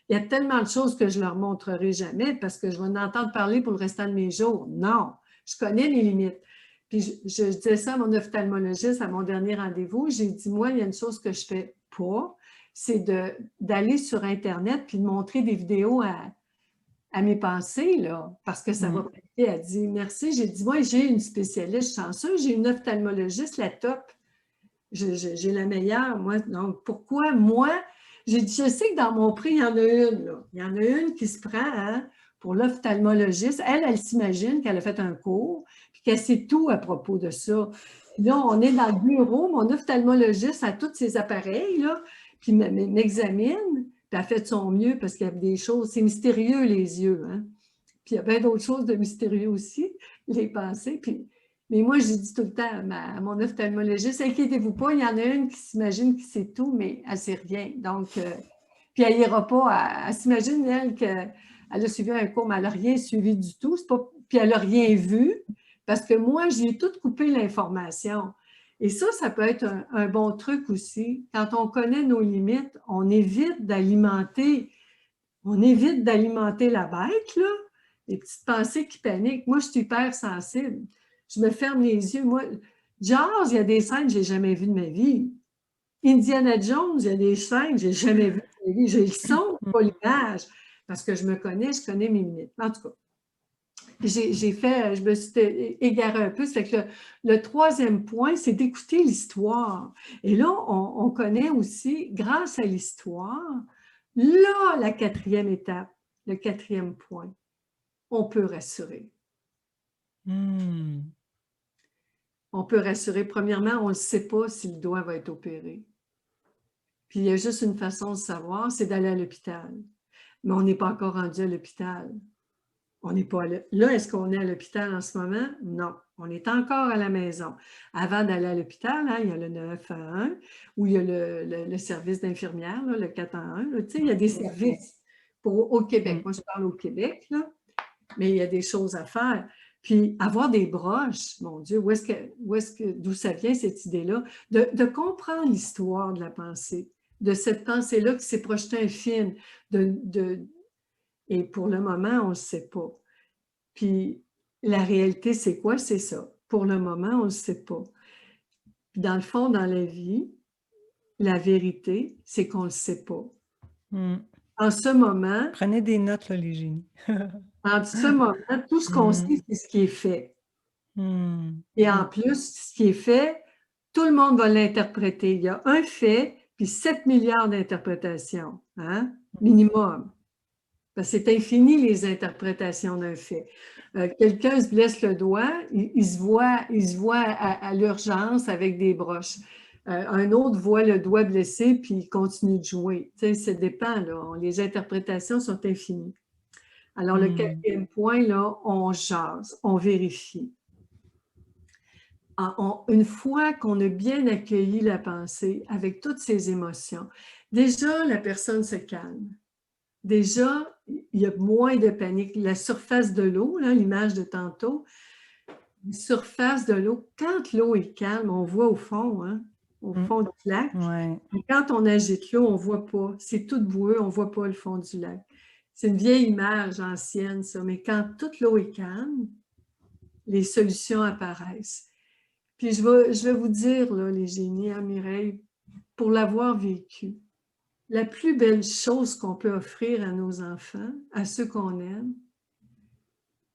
Il y a tellement de choses que je ne leur montrerai jamais parce que je vais en entendre parler pour le restant de mes jours. Non, je connais mes limites. Puis je disais ça à mon ophtalmologiste à mon dernier rendez-vous. J'ai dit, moi, il y a une chose que je ne fais pas, c'est d'aller sur Internet puis de montrer des vidéos à mes pensées, là, parce que ça va pas. Elle dit, merci. J'ai dit, moi, j'ai une spécialiste chanceuse, j'ai une ophtalmologiste, la top. J'ai la meilleure, moi. Donc, pourquoi moi? J'ai dit, je sais que dans mon prix, il y en a une, là. Il y en a une qui se prend hein, pour l'ophtalmologiste. Elle s'imagine qu'elle a fait un cours, puis qu'elle sait tout à propos de ça. Là, on est dans le bureau, mon ophtalmologiste a tous ses appareils, là, puis m'examine, puis elle fait de son mieux parce qu'il y a des choses, c'est mystérieux les yeux, hein. Puis il y a bien d'autres choses de mystérieux aussi, les pensées. Mais moi, j'ai dit tout le temps à mon ophtalmologiste, inquiétez-vous pas, il y en a une qui s'imagine que c'est tout, mais elle ne sait rien. Donc, puis elle n'ira pas, elle s'imagine, elle, qu'elle a suivi un cours, mais elle n'a rien suivi du tout, puis elle n'a rien vu, parce que moi, j'ai tout coupé l'information. Et ça peut être un bon truc aussi. Quand on connaît nos limites, on évite d'alimenter la bête, là, les petites pensées qui paniquent. Moi, je suis hyper sensible. Je me ferme les yeux. Moi, Jaws, il y a des scènes que je n'ai jamais vues de ma vie. Indiana Jones, il y a des scènes que je n'ai jamais vues de ma vie. J'ai le son, pas l'image, parce que je connais mes limites. En tout cas, je me suis égarée un peu. Ça fait que le troisième point, c'est d'écouter l'histoire. Et là, on connaît aussi, grâce à l'histoire, là, la quatrième étape, le quatrième point, on peut rassurer. On peut rassurer. Premièrement, on ne sait pas si le doigt va être opéré. Puis il y a juste une façon de savoir, c'est d'aller à l'hôpital. Mais on n'est pas encore rendu à l'hôpital. On n'est pas là. Est-ce qu'on est à l'hôpital en ce moment? Non. On est encore à la maison. Avant d'aller à l'hôpital, hein, il y a le 911 ou il y a le service d'infirmière, le 411. Tu sais, il y a des services au Québec. Moi, je parle au Québec, là, mais il y a des choses à faire. Puis avoir des broches, mon Dieu, d'où ça vient cette idée-là? De comprendre l'histoire de la pensée, de cette pensée-là qui s'est projetée un film. Et pour le moment, on ne le sait pas. Puis la réalité, c'est quoi? C'est ça. Pour le moment, on ne le sait pas. Puis dans le fond, dans la vie, la vérité, c'est qu'on ne le sait pas. En ce moment, Prenez des notes, là, les génies. en ce moment, tout ce qu'on sait, c'est ce qui est fait. Et en plus, ce qui est fait, tout le monde va l'interpréter. Il y a un fait, puis 7 milliards d'interprétations, hein? Minimum. Parce que c'est infini, les interprétations d'un fait. Quelqu'un se blesse le doigt, il se voit à l'urgence avec des broches. Un autre voit le doigt blessé, puis il continue de jouer. Tu sais, ça dépend, là. Les interprétations sont infinies. Alors, le quatrième point, là, on jase, on vérifie. Une fois qu'on a bien accueilli la pensée avec toutes ses émotions, déjà, la personne se calme. Déjà, il y a moins de panique. La surface de l'eau, l'image de tantôt, la surface de l'eau, quand l'eau est calme, on voit au fond, hein, au fond du lac. Ouais. Quand on agite l'eau, on ne voit pas. C'est tout boueux, on ne voit pas le fond du lac. C'est une vieille image ancienne, ça, mais quand toute l'eau est calme, les solutions apparaissent. Puis je vais vous dire, là, les génies, hein, Mireille, pour l'avoir vécu, la plus belle chose qu'on peut offrir à nos enfants, à ceux qu'on aime,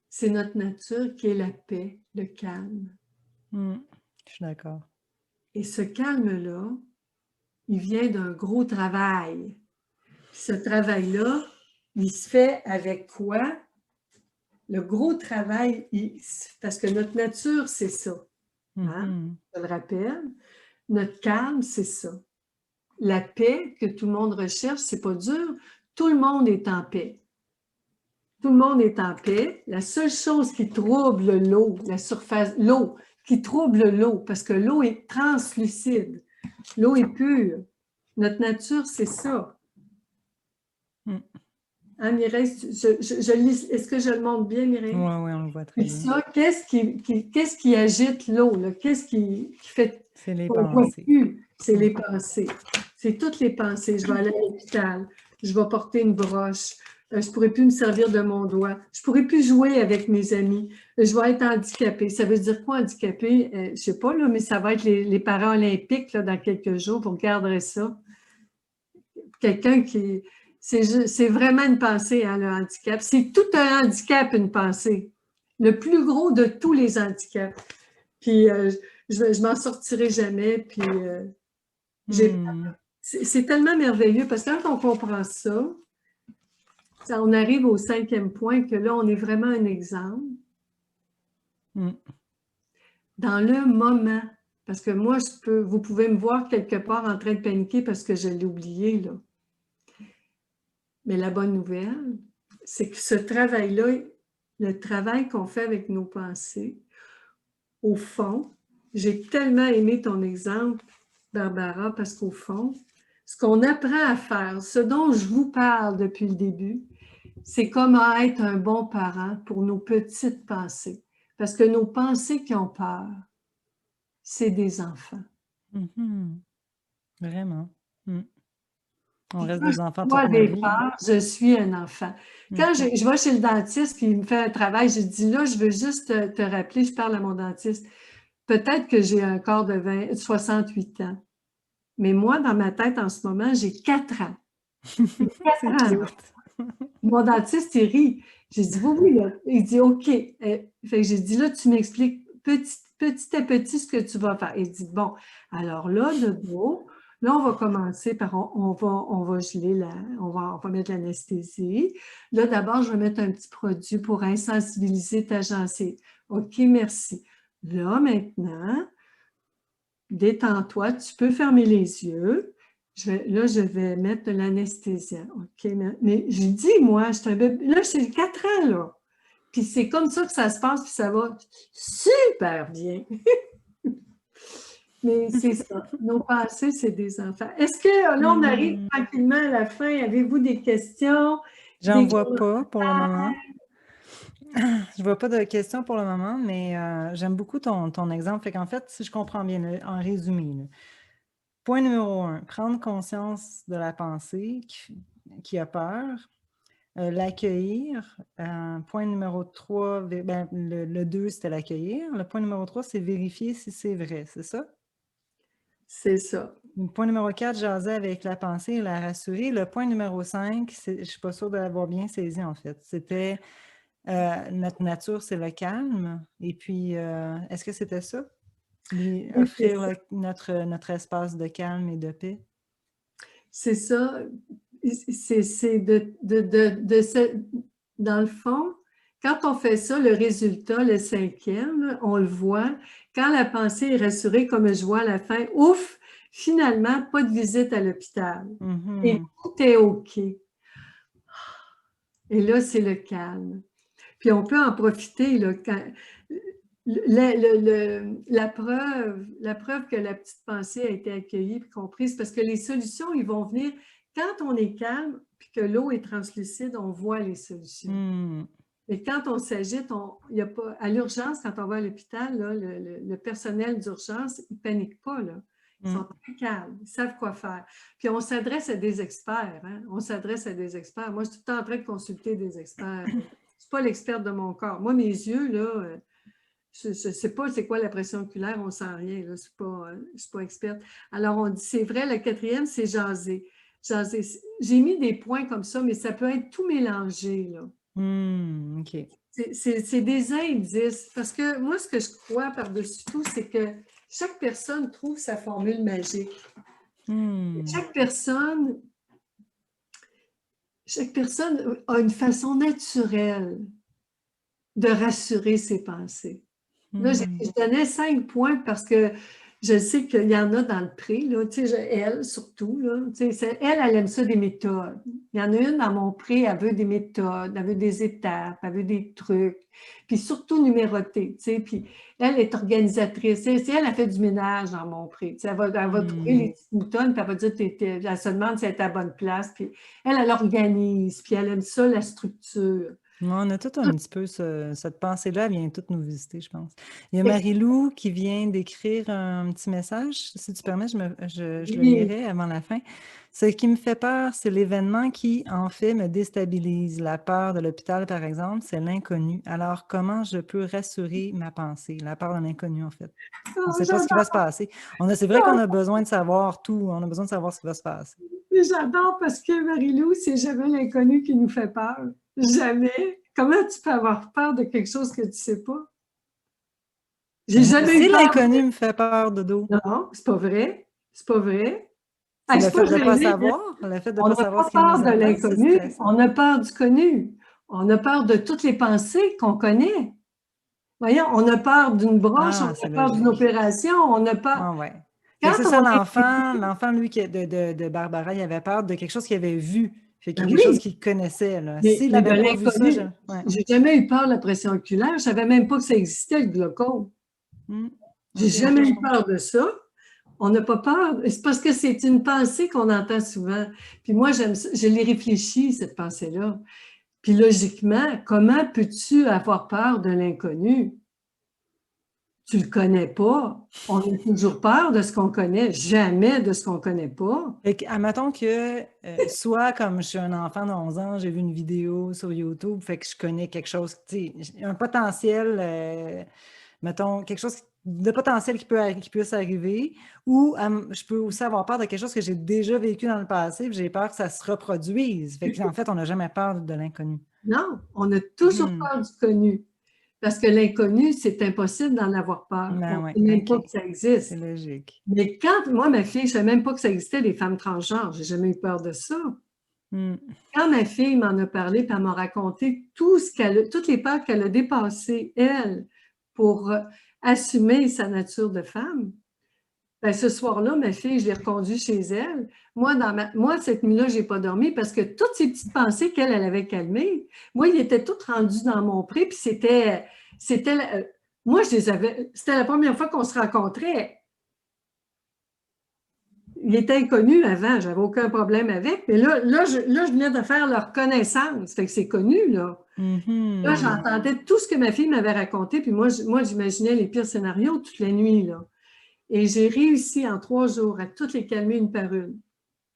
c'est notre nature qui est la paix, le calme. Je suis d'accord. Et ce calme-là, il vient d'un gros travail. Ce travail-là, il se fait avec quoi? Le gros travail, parce que notre nature, c'est ça. Hein? Je le rappelle, notre calme, c'est ça. La paix que tout le monde recherche, c'est pas dur. Tout le monde est en paix. Tout le monde est en paix. La seule chose qui trouble l'eau, la surface, l'eau, qui trouble l'eau, parce que l'eau est translucide. L'eau est pure. Notre nature, c'est ça. Hein, Mireille, est-ce que je le montre bien, Mireille? Oui, on le voit très bien. Et ça, qu'est-ce qui agite l'eau? Qu'est-ce qui fait C'est les qu'on voit pensées. plus? C'est les pensées. C'est toutes les pensées. Je vais aller à l'hôpital. Je vais porter une broche. Je ne pourrai plus me servir de mon doigt. Je ne pourrai plus jouer avec mes amis. Je vais être handicapée. Ça veut dire quoi, handicapée? Je ne sais pas, là, mais ça va être les Paralympiques là, dans quelques jours. Vous regarderez ça. Quelqu'un qui... C'est vraiment une pensée, hein, le handicap. C'est tout un handicap, une pensée. Le plus gros de tous les handicaps. Puis, je m'en sortirai jamais. Puis, c'est tellement merveilleux parce que quand on comprend ça, on arrive au 5e point que là, on est vraiment un exemple. Dans le moment, parce que moi, vous pouvez me voir quelque part en train de paniquer parce que je l'ai oublié, là. Mais la bonne nouvelle, c'est que ce travail-là, le travail qu'on fait avec nos pensées, au fond, j'ai tellement aimé ton exemple, Barbara, parce qu'au fond, ce qu'on apprend à faire, ce dont je vous parle depuis le début, c'est comment être un bon parent pour nos petites pensées. Parce que nos pensées qui ont peur, c'est des enfants. Vraiment. On reste des enfants toute Moi, notre vie. je suis un enfant. Quand je vais chez le dentiste et il me fait un travail, je dis là, je veux juste te rappeler, je parle à mon dentiste, peut-être que j'ai un corps de 68 ans. Mais moi, dans ma tête, en ce moment, j'ai 4 ans. J'ai 4 ans. Mon dentiste, il rit. J'ai dit, oui, là. Il dit, OK. Fait que j'ai dit, là, tu m'expliques petit à petit ce que tu vas faire. Il dit, bon, alors là, de dos, là, on va commencer par, on va geler, on va mettre l'anesthésie. Là, d'abord, je vais mettre un petit produit pour insensibiliser ta gencive. OK, merci. Là, maintenant, détends-toi, tu peux fermer les yeux. Là, je vais mettre de l'anesthésiant. OK, mais je dis, moi, je suis un bébé. Là, j'ai 4 ans, là. Puis c'est comme ça que ça se passe, puis ça va super bien. Mais c'est ça. Nos pensées, c'est des enfants. Est-ce que là, on arrive tranquillement à la fin? Avez-vous des questions? J'en vois pas pour le moment. Je vois pas de questions pour le moment, mais j'aime beaucoup ton exemple. Fait qu'en fait, si je comprends bien, là, en résumé, là, point numéro 1, prendre conscience de la pensée qui a peur, l'accueillir. Point numéro 3, ben, le 2, c'était l'accueillir. Le point numéro 3, c'est vérifier si c'est vrai, c'est ça? C'est ça. Le point numéro 4, jaser avec la pensée et la rassurer. Le point numéro 5, je ne suis pas sûre de l'avoir bien saisi en fait. C'était notre nature, c'est le calme. Et puis, est-ce que c'était ça? Lui Oui, c'est offrir ça. notre espace de calme et de paix? C'est ça. C'est dans le fond, quand on fait ça, le résultat, le 5e, on le voit, quand la pensée est rassurée, comme je vois à la fin, ouf, finalement, pas de visite à l'hôpital. Et Mhm. tout est OK. Et là, c'est le calme. Puis on peut en profiter là, la preuve que la petite pensée a été accueillie et comprise, parce que les solutions, ils vont venir quand on est calme puis que l'eau est translucide, on voit les solutions. Mm. Et quand on s'agite, il y a pas, à l'urgence, quand on va à l'hôpital, le personnel d'urgence, ils ne paniquent pas. Là. Ils sont très calmes, ils savent quoi faire. Puis on s'adresse à des experts. Hein? On s'adresse à des experts. Moi, je suis tout le temps en train de consulter des experts. Je ne suis pas l'experte de mon corps. Moi, mes yeux, là, je ne sais pas c'est quoi la pression oculaire, on ne sent rien. Là. Je ne suis pas experte. Alors, on dit, c'est vrai, le 4e, c'est jaser. Jaser. J'ai mis des points comme ça, mais ça peut être tout mélangé. Là. OK. C'est des indices. Parce que moi, ce que je crois par-dessus tout, c'est que chaque personne trouve sa formule magique. Chaque personne a une façon naturelle de rassurer ses pensées. Là, je donnais 5 points parce que je sais qu'il y en a dans le pré, là, tu sais, elle surtout, là, tu sais, elle aime ça des méthodes. Il y en a une dans mon pré, elle veut des méthodes, elle veut des étapes, elle veut des trucs, puis surtout numérotés, tu sais, puis elle est organisatrice, elle a fait du ménage dans mon pré, tu sais, elle va trouver les petites moutonnes, puis elle va dire, elle se demande si elle est à la bonne place, puis elle organise, puis elle aime ça, la structure. On a tout un petit peu cette pensée-là, elle vient toute nous visiter, je pense. Il y a Marie-Lou qui vient d'écrire un petit message. Si tu permets, je le lirai avant la fin. Ce qui me fait peur, c'est l'événement qui, en fait, me déstabilise. La peur de l'hôpital, par exemple, c'est l'inconnu. Alors, comment je peux rassurer ma pensée? La peur de l'inconnu, en fait. On ne sait pas ce qui va se passer. C'est vrai qu'on a besoin de savoir tout. On a besoin de savoir ce qui va se passer. J'adore parce que Marie-Lou, c'est jamais l'inconnu qui nous fait peur. Jamais. Comment tu peux avoir peur de quelque chose que tu ne sais pas? J'ai jamais eu peur. L'inconnu me fait peur, Dodo. Non, c'est pas vrai. C'est pas vrai. C'est le fait de ne pas Gênée, savoir, le fait de ne on pas n'a savoir pas ce qui peur nous de attend, c'est l'inconnu, stressant. on a peur du connu. On a peur de toutes les pensées qu'on connaît. Voyons, on a peur d'une broche, on C'est a peur d'une logique. opération, on a peur. Ah ouais. Quand C'est on ça, est... l'enfant, lui, de Barbara, il avait peur de quelque chose qu'il avait vu. Fait qu'il y Ben a quelque chose oui, qu'il connaissait, là. mais S'il de n'avait pas vu ça, l'inconnu, ouais. j'ai jamais eu peur de la pression oculaire. Je ne savais même pas que ça existait, le glaucome. J'ai jamais eu peur de ça. On n'a pas peur. C'est parce que c'est une pensée qu'on entend souvent. Puis moi, j'aime ça. Je l'ai réfléchi, cette pensée-là. Puis logiquement, comment peux-tu avoir peur de l'inconnu? Tu ne le connais pas. On a toujours peur de ce qu'on connaît, jamais de ce qu'on ne connaît pas. Fait que, admettons que, soit comme je suis un enfant de 11 ans, j'ai vu une vidéo sur YouTube, fait que je connais quelque chose, tu sais, un potentiel, mettons, quelque chose de potentiel qui puisse arriver, ou je peux aussi avoir peur de quelque chose que j'ai déjà vécu dans le passé, puis j'ai peur que ça se reproduise. Fait qu'en fait, on n'a jamais peur de l'inconnu. Non, on a toujours peur du connu. Parce que l'inconnu, c'est impossible d'en avoir peur. Ben On ne ouais, sait même pas OK. que ça C'est existe. logique. Mais quand, moi, ma fille, je ne savais même pas que ça existait, des femmes transgenres. J'ai jamais eu peur de ça. Quand ma fille m'en a parlé, puis elle m'a raconté toutes les peurs qu'elle a dépassées, elle, pour assumer sa nature de femme, ben, ce soir-là, ma fille, je l'ai reconduite chez elle. Moi, cette nuit-là, je n'ai pas dormi parce que toutes ces petites pensées qu'elle avait calmées, moi, ils étaient toutes rendues dans mon pré, puis moi, je les avais, c'était la première fois qu'on se rencontrait. il était inconnu avant, j'avais aucun problème avec, mais là, je venais de faire leur connaissance, fait que c'est connu, là. Là, j'entendais tout ce que ma fille m'avait raconté, puis moi, j'imaginais les pires scénarios toutes les nuits, là. Et j'ai réussi en 3 jours à toutes les calmer une par une.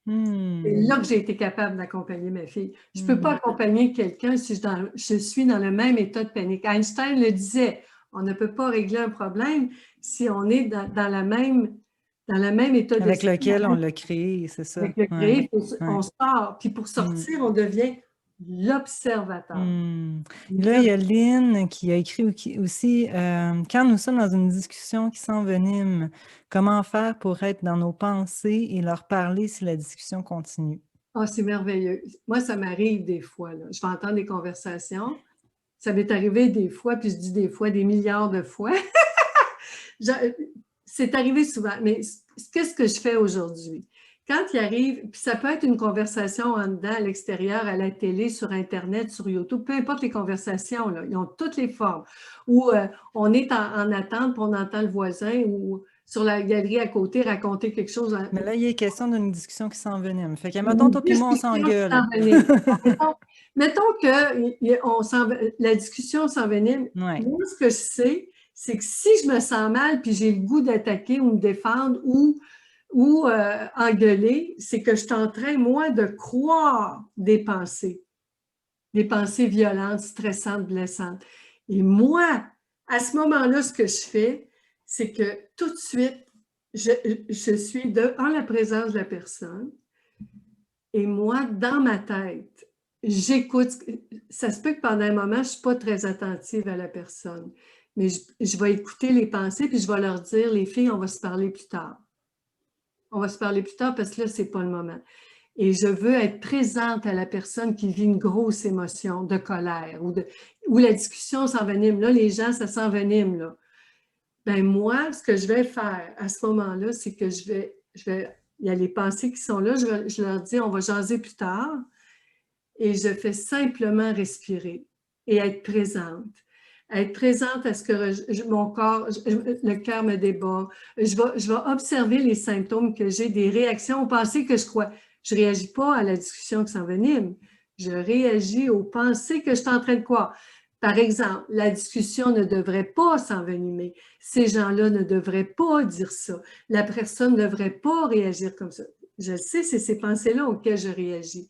C'est là que j'ai été capable d'accompagner ma fille. Je ne peux pas accompagner quelqu'un si je suis dans le même état de panique. Einstein le disait, on ne peut pas régler un problème si on est dans le même état Avec d'esprit. lequel on l'a créé, c'est ça. Avec le créé, on sort. Puis pour Mm. sortir, on devient l'observateur. Là, il y a Lynn qui a écrit aussi quand nous sommes dans une discussion qui s'envenime, comment faire pour être dans nos pensées et leur parler si la discussion continue? Ah, c'est merveilleux. Moi, ça m'arrive des fois, là. Je vais entendre des conversations. Ça m'est arrivé des fois, puis je dis des fois, des milliards de fois. C'est arrivé souvent, mais qu'est-ce que je fais aujourd'hui? Quand il arrive, puis ça peut être une conversation en dedans, à l'extérieur, à la télé, sur Internet, sur YouTube, peu importe les conversations, là, ils ont toutes les formes. Ou on est en attente, puis on entend le voisin, ou sur la galerie à côté raconter quelque chose. Mais là, il est question d'une discussion qui s'envenime. Fait que, mettons, toi puis moi, on s'engueule. Mettons que la discussion s'envenime. Ouais. Moi, ce que je sais, c'est que si je me sens mal puis j'ai le goût d'attaquer ou me défendre ou engueuler, c'est que je suis en train, moi, de croire des pensées violentes, stressantes, blessantes. Et moi, à ce moment-là, ce que je fais, c'est que tout de suite, je suis en la présence de la personne et moi, dans ma tête, j'écoute. Ça se peut que pendant un moment, je ne suis pas très attentive à la personne, mais je vais écouter les pensées puis je vais leur dire, les filles, on va se parler plus tard. On va se parler plus tard parce que là, ce n'est pas le moment. Et je veux être présente à la personne qui vit une grosse émotion de colère ou la discussion s'envenime. Là, les gens, ça s'envenime, là. Ben moi, ce que je vais faire à ce moment-là, c'est que il y a les pensées qui sont là, je leur dis, on va jaser plus tard, et je fais simplement respirer et être présente. Être présente à ce que mon corps, le cœur me débat. Je vais observer les symptômes que j'ai, des réactions aux pensées que je crois. Je ne réagis pas à la discussion qui s'envenime. Je réagis aux pensées que je suis en train de croire. Par exemple, la discussion ne devrait pas s'envenimer. Ces gens-là ne devraient pas dire ça. La personne ne devrait pas réagir comme ça. Je sais, c'est ces pensées-là auxquelles je réagis.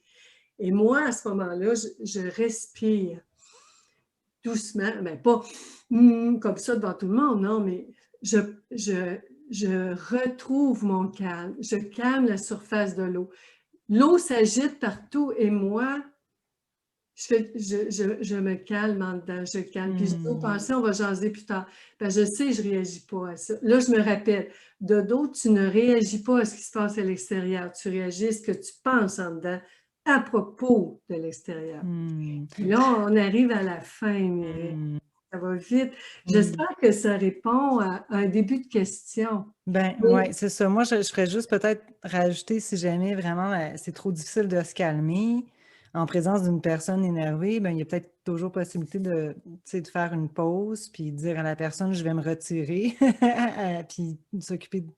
Et moi, à ce moment-là, je respire doucement, mais pas comme ça devant tout le monde, non, mais je retrouve mon calme. Je calme la surface de l'eau. L'eau s'agite partout et moi, je me calme en dedans, je calme. Puis je dis aux pensées, on va jaser plus tard. Ben, je sais, je ne réagis pas à ça. Là, je me rappelle, de d'autres, tu ne réagis pas à ce qui se passe à l'extérieur. Tu réagis à ce que tu penses en dedans à propos de l'extérieur. Là, on arrive à la fin, Mireille. Ça va vite. J'espère que ça répond à un début de question. Ben oui, c'est ça. Moi, je ferais juste peut-être rajouter si jamais vraiment c'est trop difficile de se calmer en présence d'une personne énervée, ben il y a peut-être toujours possibilité de faire une pause puis dire à la personne je vais me retirer puis s'occuper de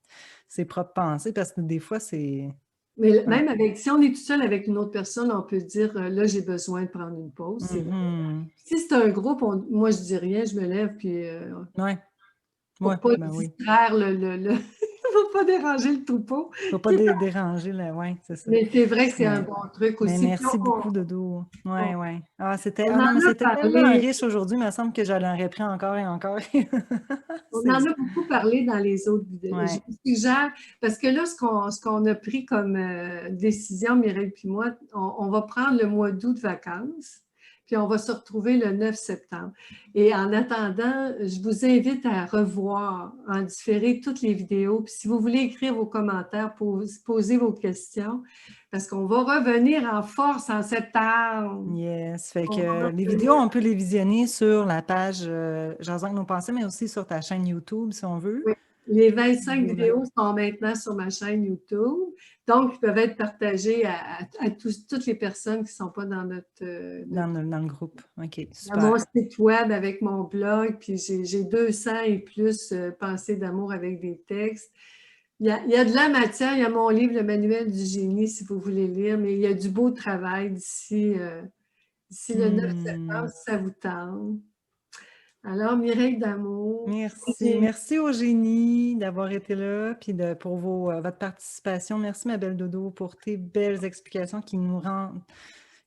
ses propres pensées parce que des fois c'est. Mais même si on est tout seul avec une autre personne, on peut dire là, j'ai besoin de prendre une pause. Si c'est un groupe, moi je dis rien, je me lève puis pour pas distraire pour pas déranger le troupeau. Faut pas déranger c'est ça. Mais c'est vrai que c'est un bon truc aussi. Mais merci beaucoup, Dodo. Oui. Ah, c'était parlé. tellement riche aujourd'hui, il me semble que j'en aurais pris encore et encore. On en a beaucoup parlé dans les autres vidéos. Je vous suggère, parce que là, ce qu'on a pris comme décision, Mireille et moi, on va prendre le mois d'août de vacances, puis on va se retrouver le 9 septembre. Et en attendant, je vous invite à revoir en différé toutes les vidéos. Puis si vous voulez écrire vos commentaires, poser vos questions, parce qu'on va revenir en force en septembre. Yes, fait que les vidéos, on peut les visionner sur la page Jasons avec nos pensées, mais aussi sur ta chaîne YouTube, si on veut. Oui. Les 25 vidéos sont maintenant sur ma chaîne YouTube. Donc, ils peuvent être partagés à toutes les personnes qui ne sont pas dans notre... Dans le groupe. OK, super. Dans mon site web avec mon blog, puis j'ai 200 et plus pensées d'amour avec des textes. il y a de la matière, il y a mon livre, le manuel du génie, si vous voulez lire, mais il y a du beau travail d'ici le 9 septembre, si ça vous tente. Alors, Mireille d'amour. Merci. Merci au génie d'avoir été là, puis pour votre participation. Merci, ma belle Dodo, pour tes belles explications qui nous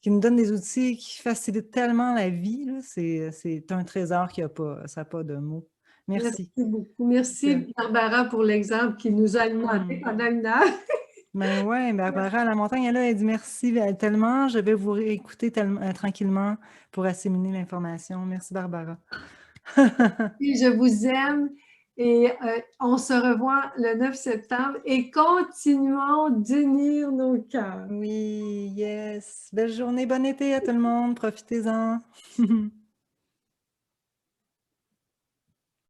donnent des outils qui facilitent tellement la vie. C'est un trésor qui ça n'a pas de mots. Merci. Merci beaucoup. Merci, Barbara, pour l'exemple qui nous a alimenté pendant une heure. Ben ouais, Barbara à la montagne, elle dit merci tellement. Je vais vous réécouter tranquillement pour assimiler l'information. Merci, Barbara. Je vous aime et on se revoit le 9 septembre et continuons d'unir nos cœurs. Oui, yes. Belle journée, bon été à tout le monde. Profitez-en.